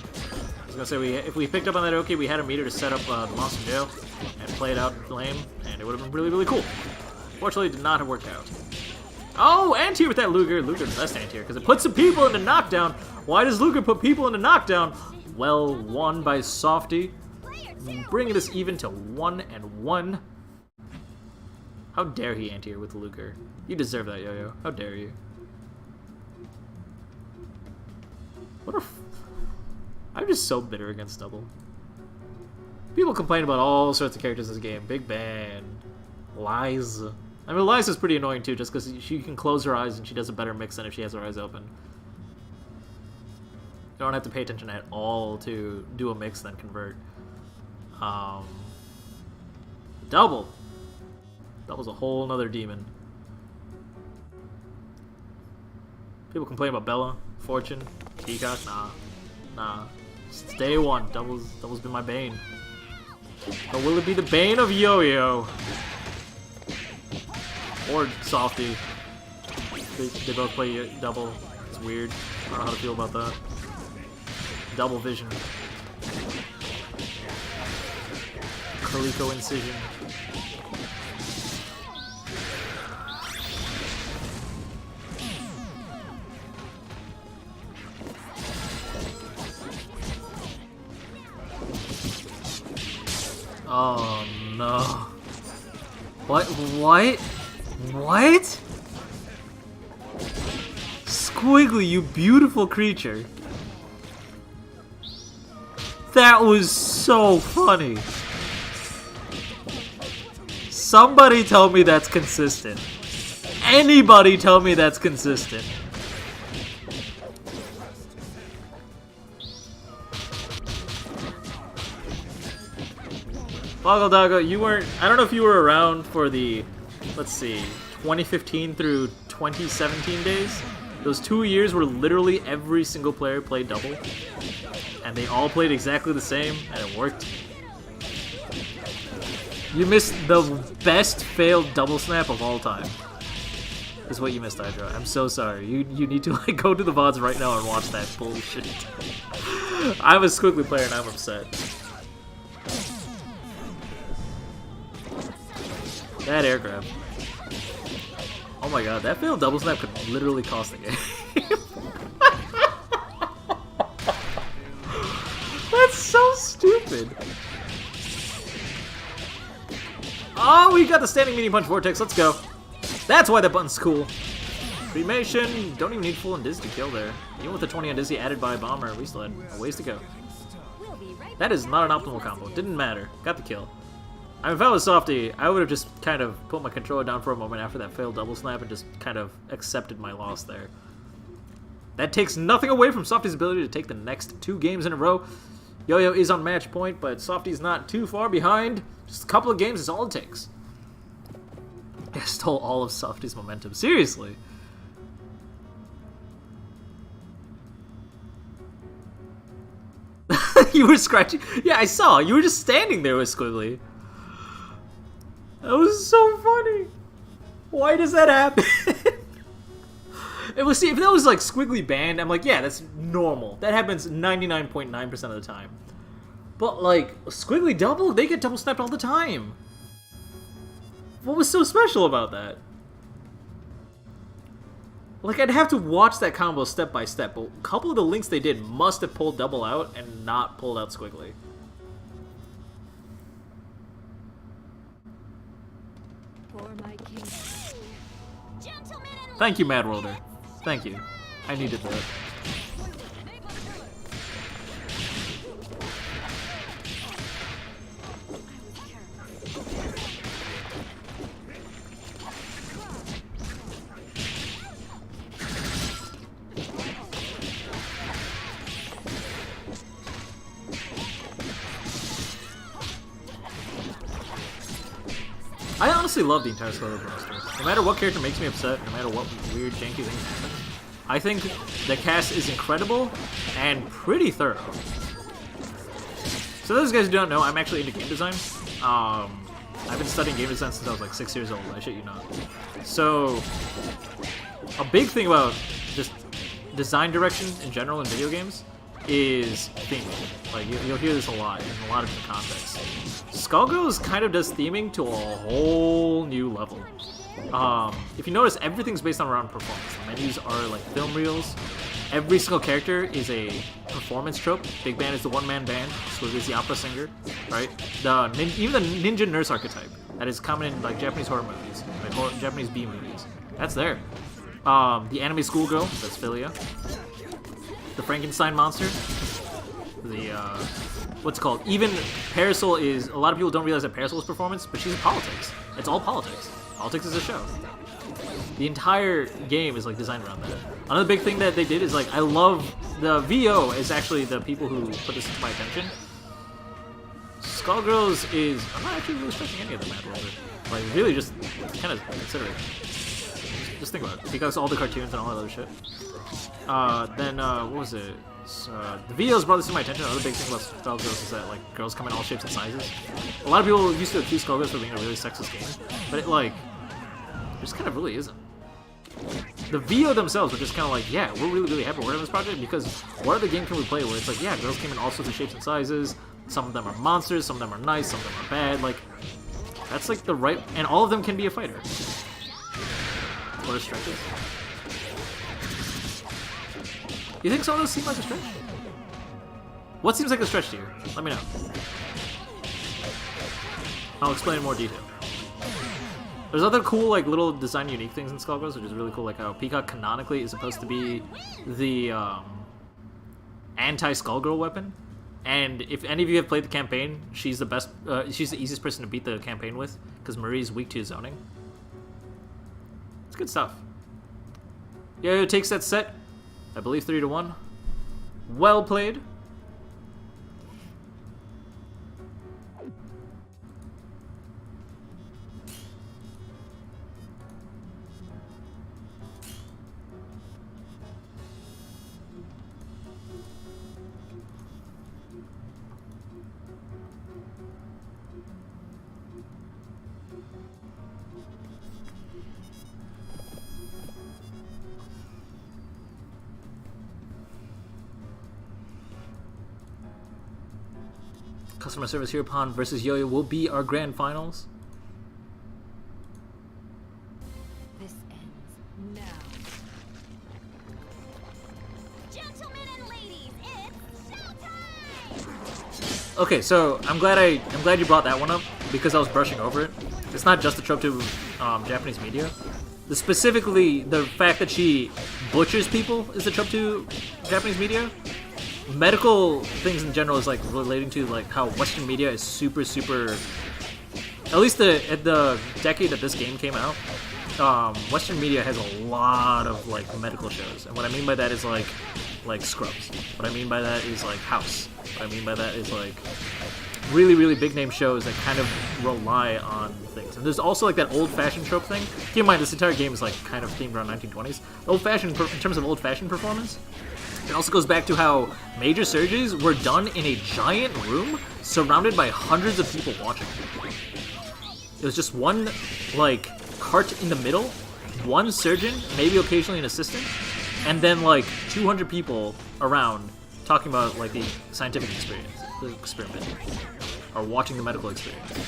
was gonna say, if we picked up on that Oki, we had a meter to set up the monster jail and play it out lame, and it would have been really cool. Fortunately, it did not have worked out. Oh, anti-air with that Luger. Luger's the best anti-air because it puts some people into knockdown. Why does Luger put people into knockdown? Well, won by Softy, bringing us even to 1-1. How dare he anti-air with Luger? You deserve that, Yo-Yo. How dare you? I'm just so bitter against Double. People complain about all sorts of characters in this game. Big Ben, Liza. I mean, Liza's pretty annoying too, just because she can close her eyes and she does a better mix than if she has her eyes open. You don't have to pay attention at all to do a mix then convert. Double. Double's a whole nother demon. People complain about Bella, Fortune, Peacock. Nah. Since day one, doubles been my bane. But will it be the bane of Yo-Yo? Or Softy? They both play double. It's weird. I don't know how to feel about that. Double vision. Coleco incision. Oh no. What? What? Squiggly, you beautiful creature. That was so funny. Somebody tell me that's consistent. Anybody tell me that's consistent. Boggle Doggo, you weren't... I don't know if you were around for the, let's see, 2015 through 2017 days. Those 2 years where literally every single player played double. And they all played exactly the same, and it worked. You missed the best failed double snap of all time. Is what you missed, Hydra. I'm so sorry. You need to like go to the VODs right now and watch that bullshit. I'm a Squiggly player and I'm upset. That air grab. Oh my god, that failed double snap could literally cost the game. That's so stupid. Oh, we got the standing medium punch vortex. Let's go. That's why that button's cool. Cremation. Don't even need full and Dizzy to kill there. Even with the 20 on Dizzy added by Bomber, we still had a ways to go. That is not an optimal combo. Didn't matter. Got the kill. I mean, if I was Softy, I would have just kind of put my controller down for a moment after that failed double snap and just kind of accepted my loss there. That takes nothing away from Softy's ability to take the next 2 games in a row. Yo-Yo is on match point, but Softy's not too far behind. Just a couple of games is all it takes. I stole all of Softy's momentum. Seriously. You were scratching. Yeah, I saw. You were just standing there with Squiggly. That was so funny. Why does that happen? It was, see, if that was like Squiggly banned, I'm like, yeah, that's normal. That happens 99.9% of the time. But like, Squiggly double, they get double snapped all the time. What was so special about that? Like, I'd have to watch that combo step by step, but a couple of the links they did must have pulled double out and not pulled out Squiggly. For my king. Thank you, Mad Worlder. Thank you. I needed that. I honestly love the entire Skullgirls roster. No matter what character makes me upset, no matter what weird, janky things happen, I think the cast is incredible and pretty thorough. So those guys who don't know, I'm actually into game design. I've been studying game design since I was like 6 years old, I shit you not. So, a big thing about just design direction in general in video games is theming. Like, you'll hear this a lot in a lot of different contexts. Skullgirls kind of does theming to a whole new level. If you notice, everything's based around performance. The menus are like film reels. Every single character is a performance trope. Big Band is the one-man band. Squigly is the opera singer, right? Even the ninja nurse archetype that is common in like Japanese horror movies, like Japanese B movies. That's there. The anime schoolgirl, that's Philia. The Frankenstein monster. The what's it called? Even Parasol is. A lot of people don't realize that Parasol's performance, but she's in politics. It's all politics. Politics is a show. The entire game is like designed around that. Another big thing that they did is like, I love the VO is actually the people who put this to my attention. Skullgirls is, I'm not actually really stretching any of the Mad Worlder. Like really just kind of consider it. Just think about it. Because all the cartoons and all that other shit. Then what was it? The videos brought this to my attention. Another big thing about Skullgirls is that like girls come in all shapes and sizes. A lot of people used to accuse Skullgirls for being a really sexist game, but it like just kind of really isn't. The VO themselves were just kind of like, yeah, we're really happy we're in this project because what other game can we play where it's like, yeah, girls came in all sorts of shapes and sizes. Some of them are monsters, some of them are nice, some of them are bad. Like that's like the right, and all of them can be a fighter. What a stretch is. You think some of those seem like a stretch? What seems like a stretch to you? Let me know. I'll explain in more detail. There's other cool, like, little design unique things in Skullgirls, which is really cool, like how Peacock canonically is supposed to be the anti-Skullgirl weapon. And if any of you have played the campaign, she's the best, she's the easiest person to beat the campaign with, because Marie's weak to zoning. It's good stuff. Yo takes that set, I believe 3-1. Well played. Customer service hereupon versus Yo-Yo will be our grand finals. This ends now. Gentlemen and ladies, it's showtime! Okay, so I'm glad you brought that one up because I was brushing over it. It's not just a trope to Japanese media. Specifically, the fact that she butchers people is the trope to Japanese media. Medical things in general is like relating to like how Western media is super, at least at the decade that this game came out, Western media has a lot of like medical shows, and what I mean by that is like Scrubs. What I mean by that is like House. What I mean by that is like really big name shows that kind of rely on things. And there's also like that old-fashioned trope thing. Keep in mind, this entire game is like kind of themed around 1920s. Old-fashioned in terms of old-fashioned performance. It also goes back to how major surgeries were done in a giant room surrounded by hundreds of people watching. It was just one, like, cart in the middle, one surgeon, maybe occasionally an assistant, and then, like, 200 people around talking about, like, the scientific experience, the experiment, or watching the medical experience.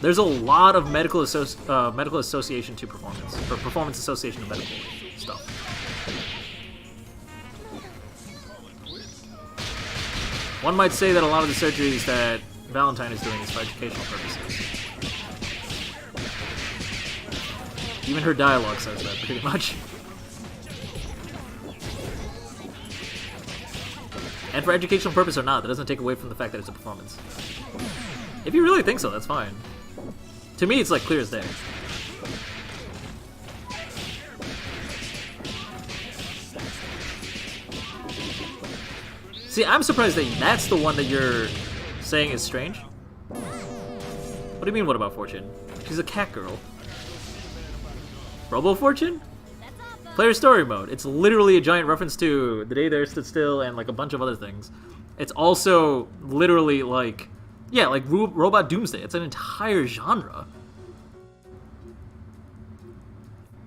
There's a lot of medical association to performance, or performance association to medical stuff. One might say that a lot of the surgeries that Valentine is doing is for educational purposes. Even her dialogue says that, pretty much. And for educational purpose or not, that doesn't take away from the fact that it's a performance. If you really think so, that's fine. To me, it's like clear as day. See, I'm surprised that that's the one that you're saying is strange. What do you mean, what about Fortune? She's a cat girl. Robo Fortune? Player story mode. It's literally a giant reference to The Day the Earth Stood Still and like a bunch of other things. It's also literally like, yeah, like Robot Doomsday. It's an entire genre.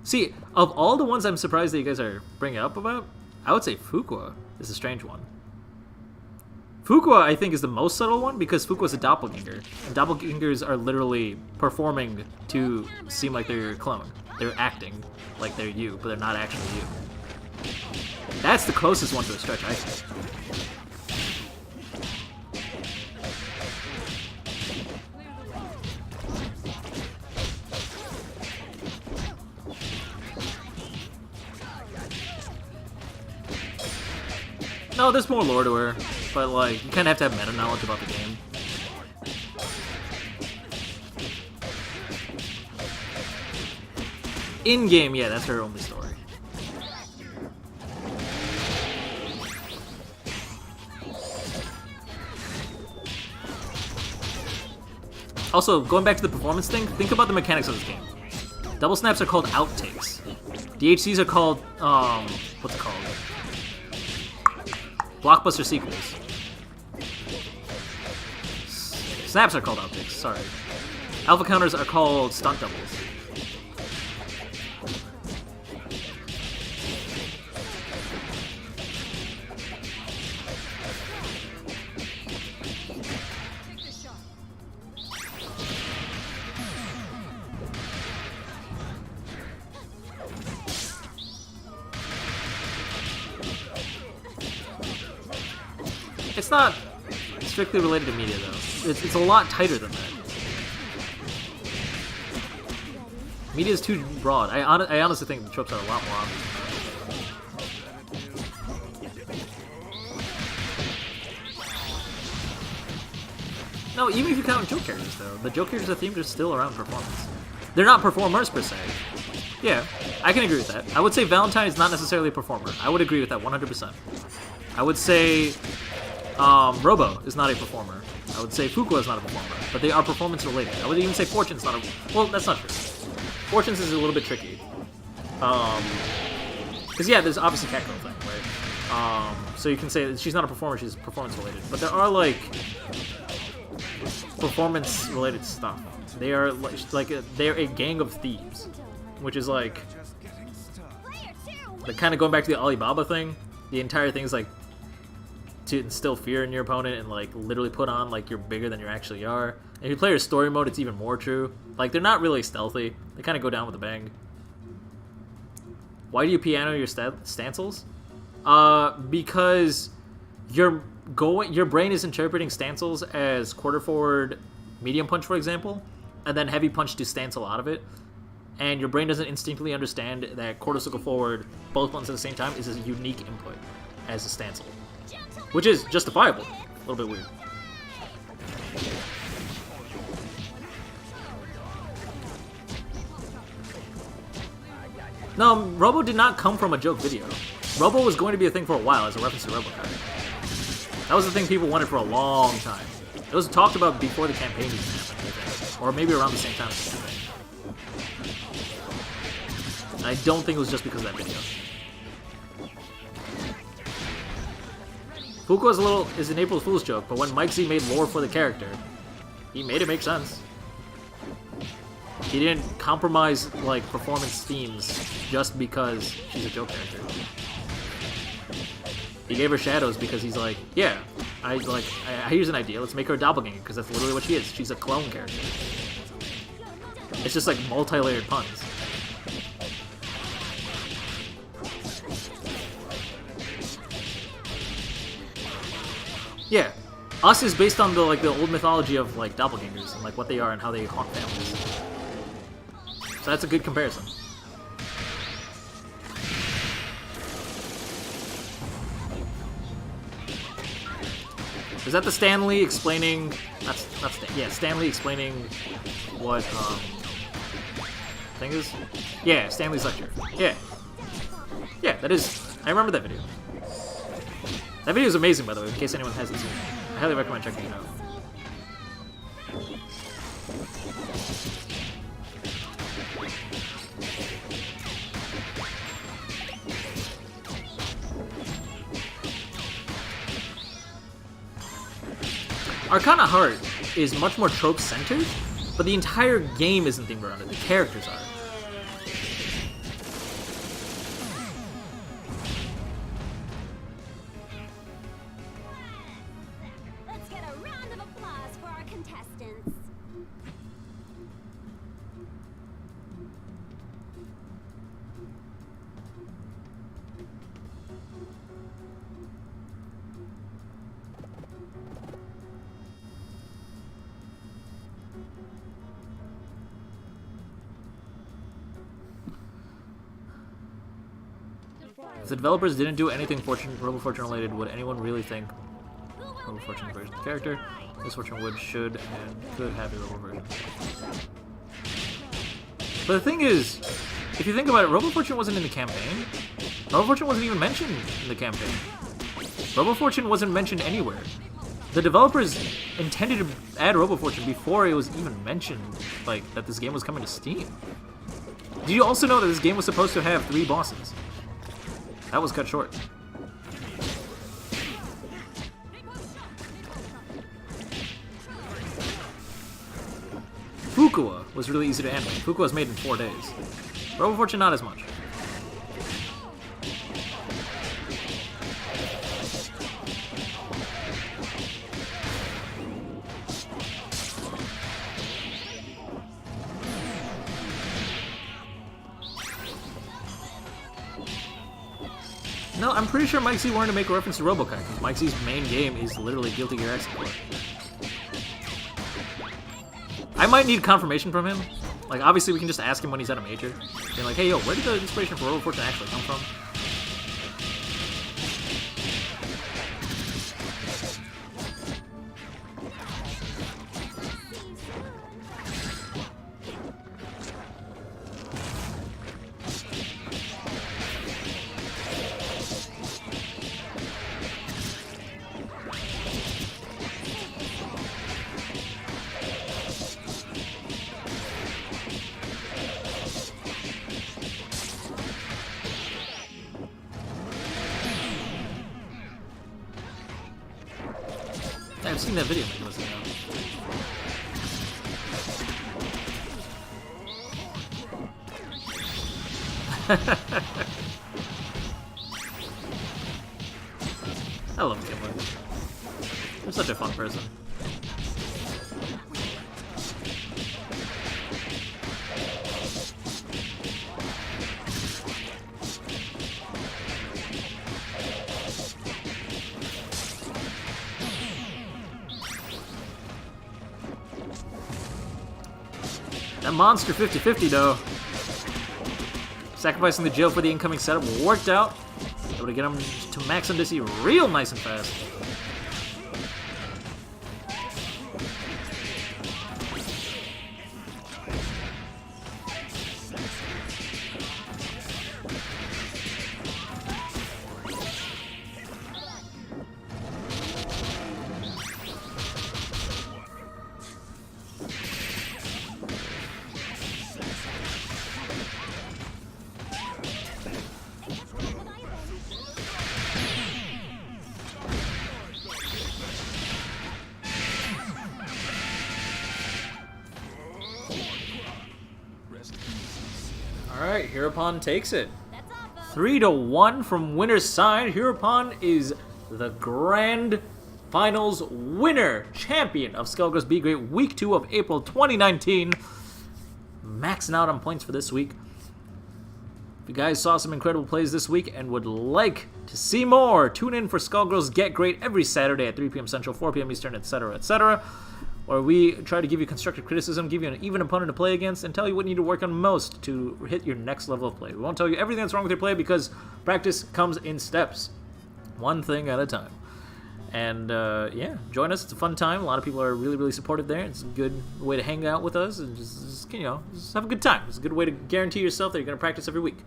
See, of all the ones I'm surprised that you guys are bringing up about, I would say Fuqua is a strange one. Fuqua, I think, is the most subtle one because Fuqua's a doppelganger. And doppelgangers are literally performing to seem like they're your clone. They're acting like they're you, but they're not actually you. That's the closest one to a stretch, I think. No, there's more lore to her, but like, you kind of have to have meta knowledge about the game. In-game, yeah, that's her only story. Also, going back to the performance thing, think about the mechanics of this game. Double snaps are called outtakes. DHCs are called, what's it called? Blockbuster sequels. Snaps are called optics, sorry. Alpha counters are called stunt doubles. It's not strictly related to media, though. It's a lot tighter than that. Media is too broad. I honestly think the tropes are a lot more obvious. No, even if you count joke characters, though, the joke characters are themed are still around performance. They're not performers, per se. Yeah, I can agree with that. I would say Valentine is not necessarily a performer. I would agree with that 100%. I would say Robo is not a performer. I would say Fuqua is not a performer, but they are performance related. I would even say Fortune's not a... Well, that's not true. Fortune's is a little bit tricky. Because, yeah, there's obviously Catgirl thing, right? So you can say that she's not a performer, she's performance related. But there are, like, performance related stuff. They are, like they're a gang of thieves. Which is, like kind of going back to the Alibaba thing. The entire thing is, like, to instill fear in your opponent and, like, literally put on, like, you're bigger than you actually are. And if you play your story mode, it's even more true. Like, they're not really stealthy. They kind of go down with a bang. Why do you piano your stancels? Because your brain is interpreting stancels as quarter forward medium punch, for example, and then heavy punch to stancel out of it. And your brain doesn't instinctively understand that quarter circle forward, both buttons at the same time, is a unique input as a stancel. Which is justifiable. A little bit weird. No, Robo did not come from a joke video. Robo was going to be a thing for a while as a reference to RoboCop. That was the thing people wanted for a long time. It was talked about before the campaign even happened, I think. Or maybe around the same time as the campaign. And I don't think it was just because of that video. Fuqua is an April Fool's joke, but when Mike Z made lore for the character, he made it make sense. He didn't compromise, like, performance themes just because she's a joke character. He gave her shadows because he's like, yeah, here's an idea, let's make her a doppelganger, because that's literally what she is. She's a clone character. It's just like multi-layered puns. Yeah, Us is based on the old mythology of, like, doppelgangers and, like, what they are and how they haunt families. So that's a good comparison. Is that the Stan Lee explaining? Yeah, Stan Lee explaining what thing is? Yeah, Stan Lee's lecture. Yeah, that is. I remember that video. That video is amazing, by the way. In case anyone hasn't seen it, I highly recommend checking it out. Arcana Heart is much more trope-centered, but the entire game isn't themed around it. The characters are. Let's get a round of applause for our contestants. If the developers didn't do anything Robo Fortune related, would anyone really think Robo Fortune version of the character? This Fortune would, should, and could have a Robo version. But the thing is, if you think about it, Robo Fortune wasn't in the campaign. Robo Fortune wasn't even mentioned in the campaign. Robo Fortune wasn't mentioned anywhere. The developers intended to add Robo Fortune before it was even mentioned, like, that this game was coming to Steam. Did you also know that this game was supposed to have 3 bosses? That was cut short. Fukua was really easy to animate. Fukua was made in 4 days. Robo Fortune, not as much. No, I'm pretty sure Mike Z wanted to make a reference to Robokai, because Mike Z's main game is literally Guilty Gear Xbox. I might need confirmation from him. Like, obviously we can just ask him when he's at a major. Being like, hey, yo, where did the inspiration for Robo Fortune actually come from? I've seen that video. I love Kimberly. You're such a fun person. That monster 50-50 though. Sacrificing the jail for the incoming setup worked out. Able to get him to max on Dizzy real nice and fast. Alright, Hereupon takes it. 3-1 from winner's side. Hereupon is the grand finals winner, champion of Skullgirls Gr8 Week 2 of April 2019. Maxing out on points for this week. If you guys saw some incredible plays this week and would like to see more, tune in for Skullgirls Get Great every Saturday at 3 p.m. Central, 4 p.m. Eastern, etc., etc., where we try to give you constructive criticism, give you an even opponent to play against, and tell you what you need to work on most to hit your next level of play. We won't tell you everything that's wrong with your play because practice comes in steps, one thing at a time. And yeah, join us. It's a fun time. A lot of people are really, really supportive there. It's a good way to hang out with us and just you know, just have a good time. It's a good way to guarantee yourself that you're going to practice every week.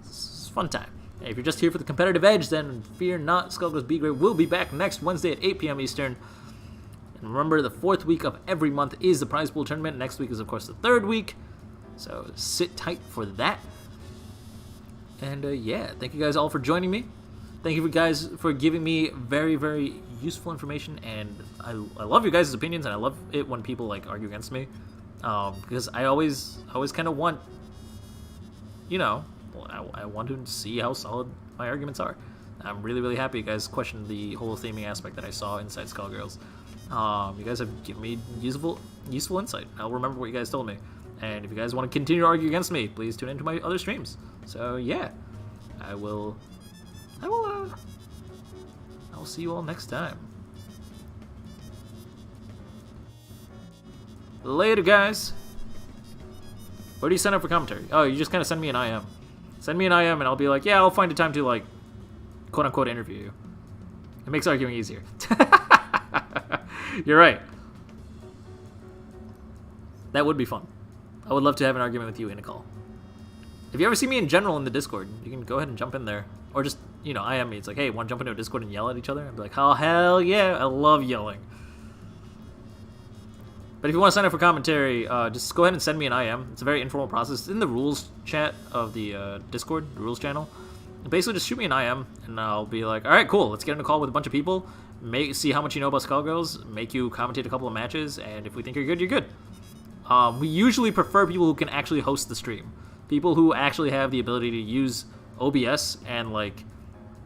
It's a fun time. If you're just here for the competitive edge, then fear not. Skullgirls Gr8 will be back next Wednesday at 8 p.m. Eastern. And remember, the 4th week of every month is the prize pool tournament. Next week is, of course, the 3rd week. So sit tight for that. And yeah, thank you guys all for joining me. Thank you guys for giving me very, very useful information. And I love your guys' opinions, and I love it when people like argue against me. Because I always kind of want, you know, I want to see how solid my arguments are. I'm really, really happy you guys questioned the whole theming aspect that I saw inside Skullgirls. You guys have given me useful insight. I'll remember what you guys told me. And if you guys want to continue to argue against me, please tune into my other streams. So yeah, I will see you all next time. Later, guys. Where do you sign up for commentary? Oh, you just kind of send me an IM. Send me an IM and I'll be like, yeah, I'll find a time to, like, quote-unquote interview you. It makes arguing easier. You're right. That would be fun. I would love to have an argument with you in a call. If you ever see me in general in the Discord, you can go ahead and jump in there. Or just, you know, IM me. It's like, hey, want to jump into a Discord and yell at each other? I'd be like, oh, hell yeah. I love yelling. But if you want to sign up for commentary, just go ahead and send me an IM. It's a very informal process. It's in the rules chat of the Discord, the rules channel. And basically, just shoot me an IM, and I'll be like, all right, cool. Let's get in a call with a bunch of people. See how much you know about Skullgirls. Make you commentate a couple of matches, and if we think you're good, you're good. We usually prefer people who can actually host the stream. People who actually have the ability to use OBS and, like,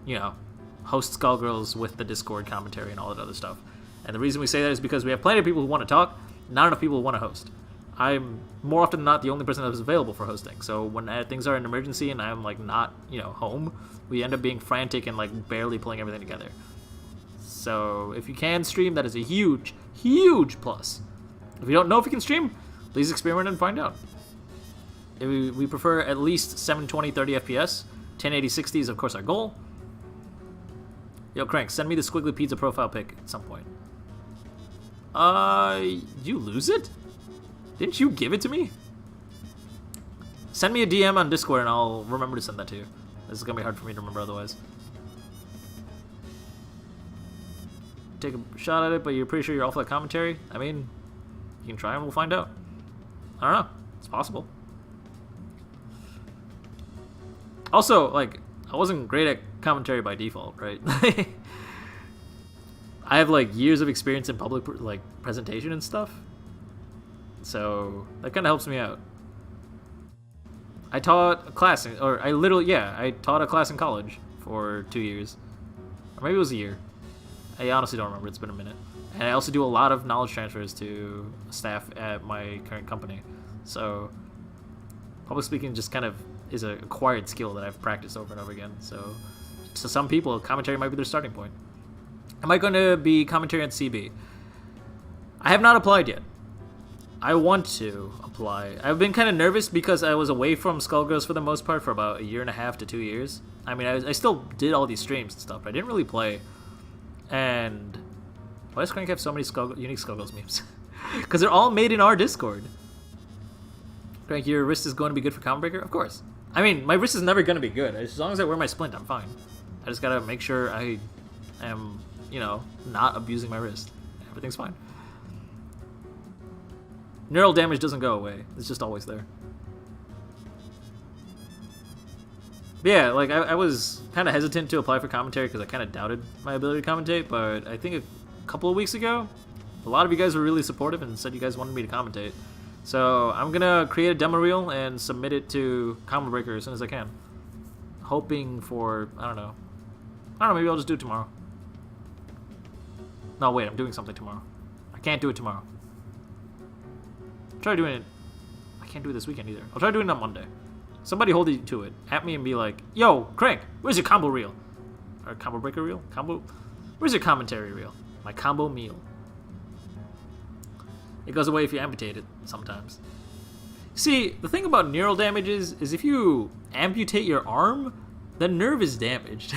you know, host Skullgirls with the Discord commentary and all that other stuff. And the reason we say that is because we have plenty of people who want to talk, not enough people who want to host. I'm more often than not the only person that is available for hosting. So when things are an emergency and I'm, like, not, you know, home, we end up being frantic and, like, barely pulling everything together. So if you can stream, that is a huge, huge plus. If you don't know if you can stream, please experiment and find out. We prefer at least 720 30 FPS. 1080 60 is, of course, our goal. Yo, Crank, send me the Squiggly Pizza profile pic at some point. You lose it? Didn't you give it to me? Send me a DM on Discord and I'll remember to send that to you. This is gonna be hard for me to remember otherwise. Take a shot at it, but you're pretty sure you're off that commentary? I mean, you can try and we'll find out. I don't know. It's possible. Also, like, I wasn't great at commentary by default, right? I have, like, years of experience in public, like, presentation and stuff. So, that kind of helps me out. I taught a class, I taught a class in college for 2 years. Or maybe it was a year. I honestly don't remember, it's been a minute. And I also do a lot of knowledge transfers to staff at my current company. So, public speaking just kind of is an acquired skill that I've practiced over and over again. So, to some people, commentary might be their starting point. Am I going to be commentary on CB? I have not applied yet. I want to apply. I've been kind of nervous because I was away from Skullgirls for the most part for about 1.5 to 2 years. I mean, I still did all these streams and stuff, but I didn't really play. And why does Crank have so many unique Skullgirls memes? Because they're all made in our Discord. Crank, your wrist is going to be good for Combo Breaker? Of course. I mean, my wrist is never going to be good. As long as I wear my splint, I'm fine. I just got to make sure I am, you know, not abusing my wrist. Everything's fine. Neural damage doesn't go away. It's just always there. But yeah, like, I was kind of hesitant to apply for commentary because I kind of doubted my ability to commentate, but I think a couple of weeks ago, a lot of you guys were really supportive and said you guys wanted me to commentate. So I'm going to create a demo reel and submit it to Combo Breaker as soon as I can. Hoping for, I don't know, maybe I'll just do it tomorrow. No, wait, I'm doing something tomorrow. I can't do it tomorrow. Try doing it. I can't do it this weekend either. I'll try doing it on Monday. Somebody hold you to it. At me and be like, yo, Crank, where's your combo reel? Or Combo Breaker reel? Where's your commentary reel? My combo meal. It goes away if you amputate it sometimes. See, the thing about neural damage is if you amputate your arm, the nerve is damaged.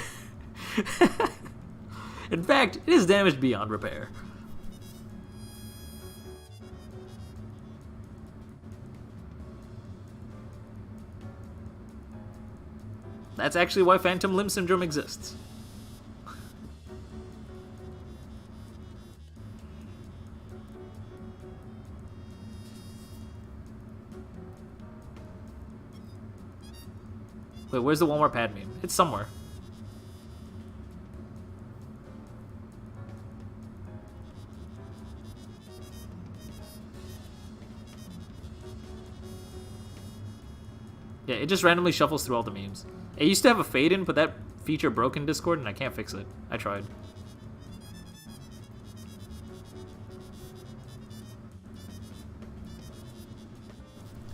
In fact, it is damaged beyond repair. That's actually why phantom limb syndrome exists. Wait, where's the one more pad meme? It's somewhere. Yeah, it just randomly shuffles through all the memes. It used to have a fade in, but that feature broke in Discord and I can't fix it. I tried.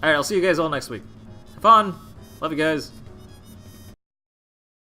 Alright, I'll see you guys all next week. Have fun! Love you guys.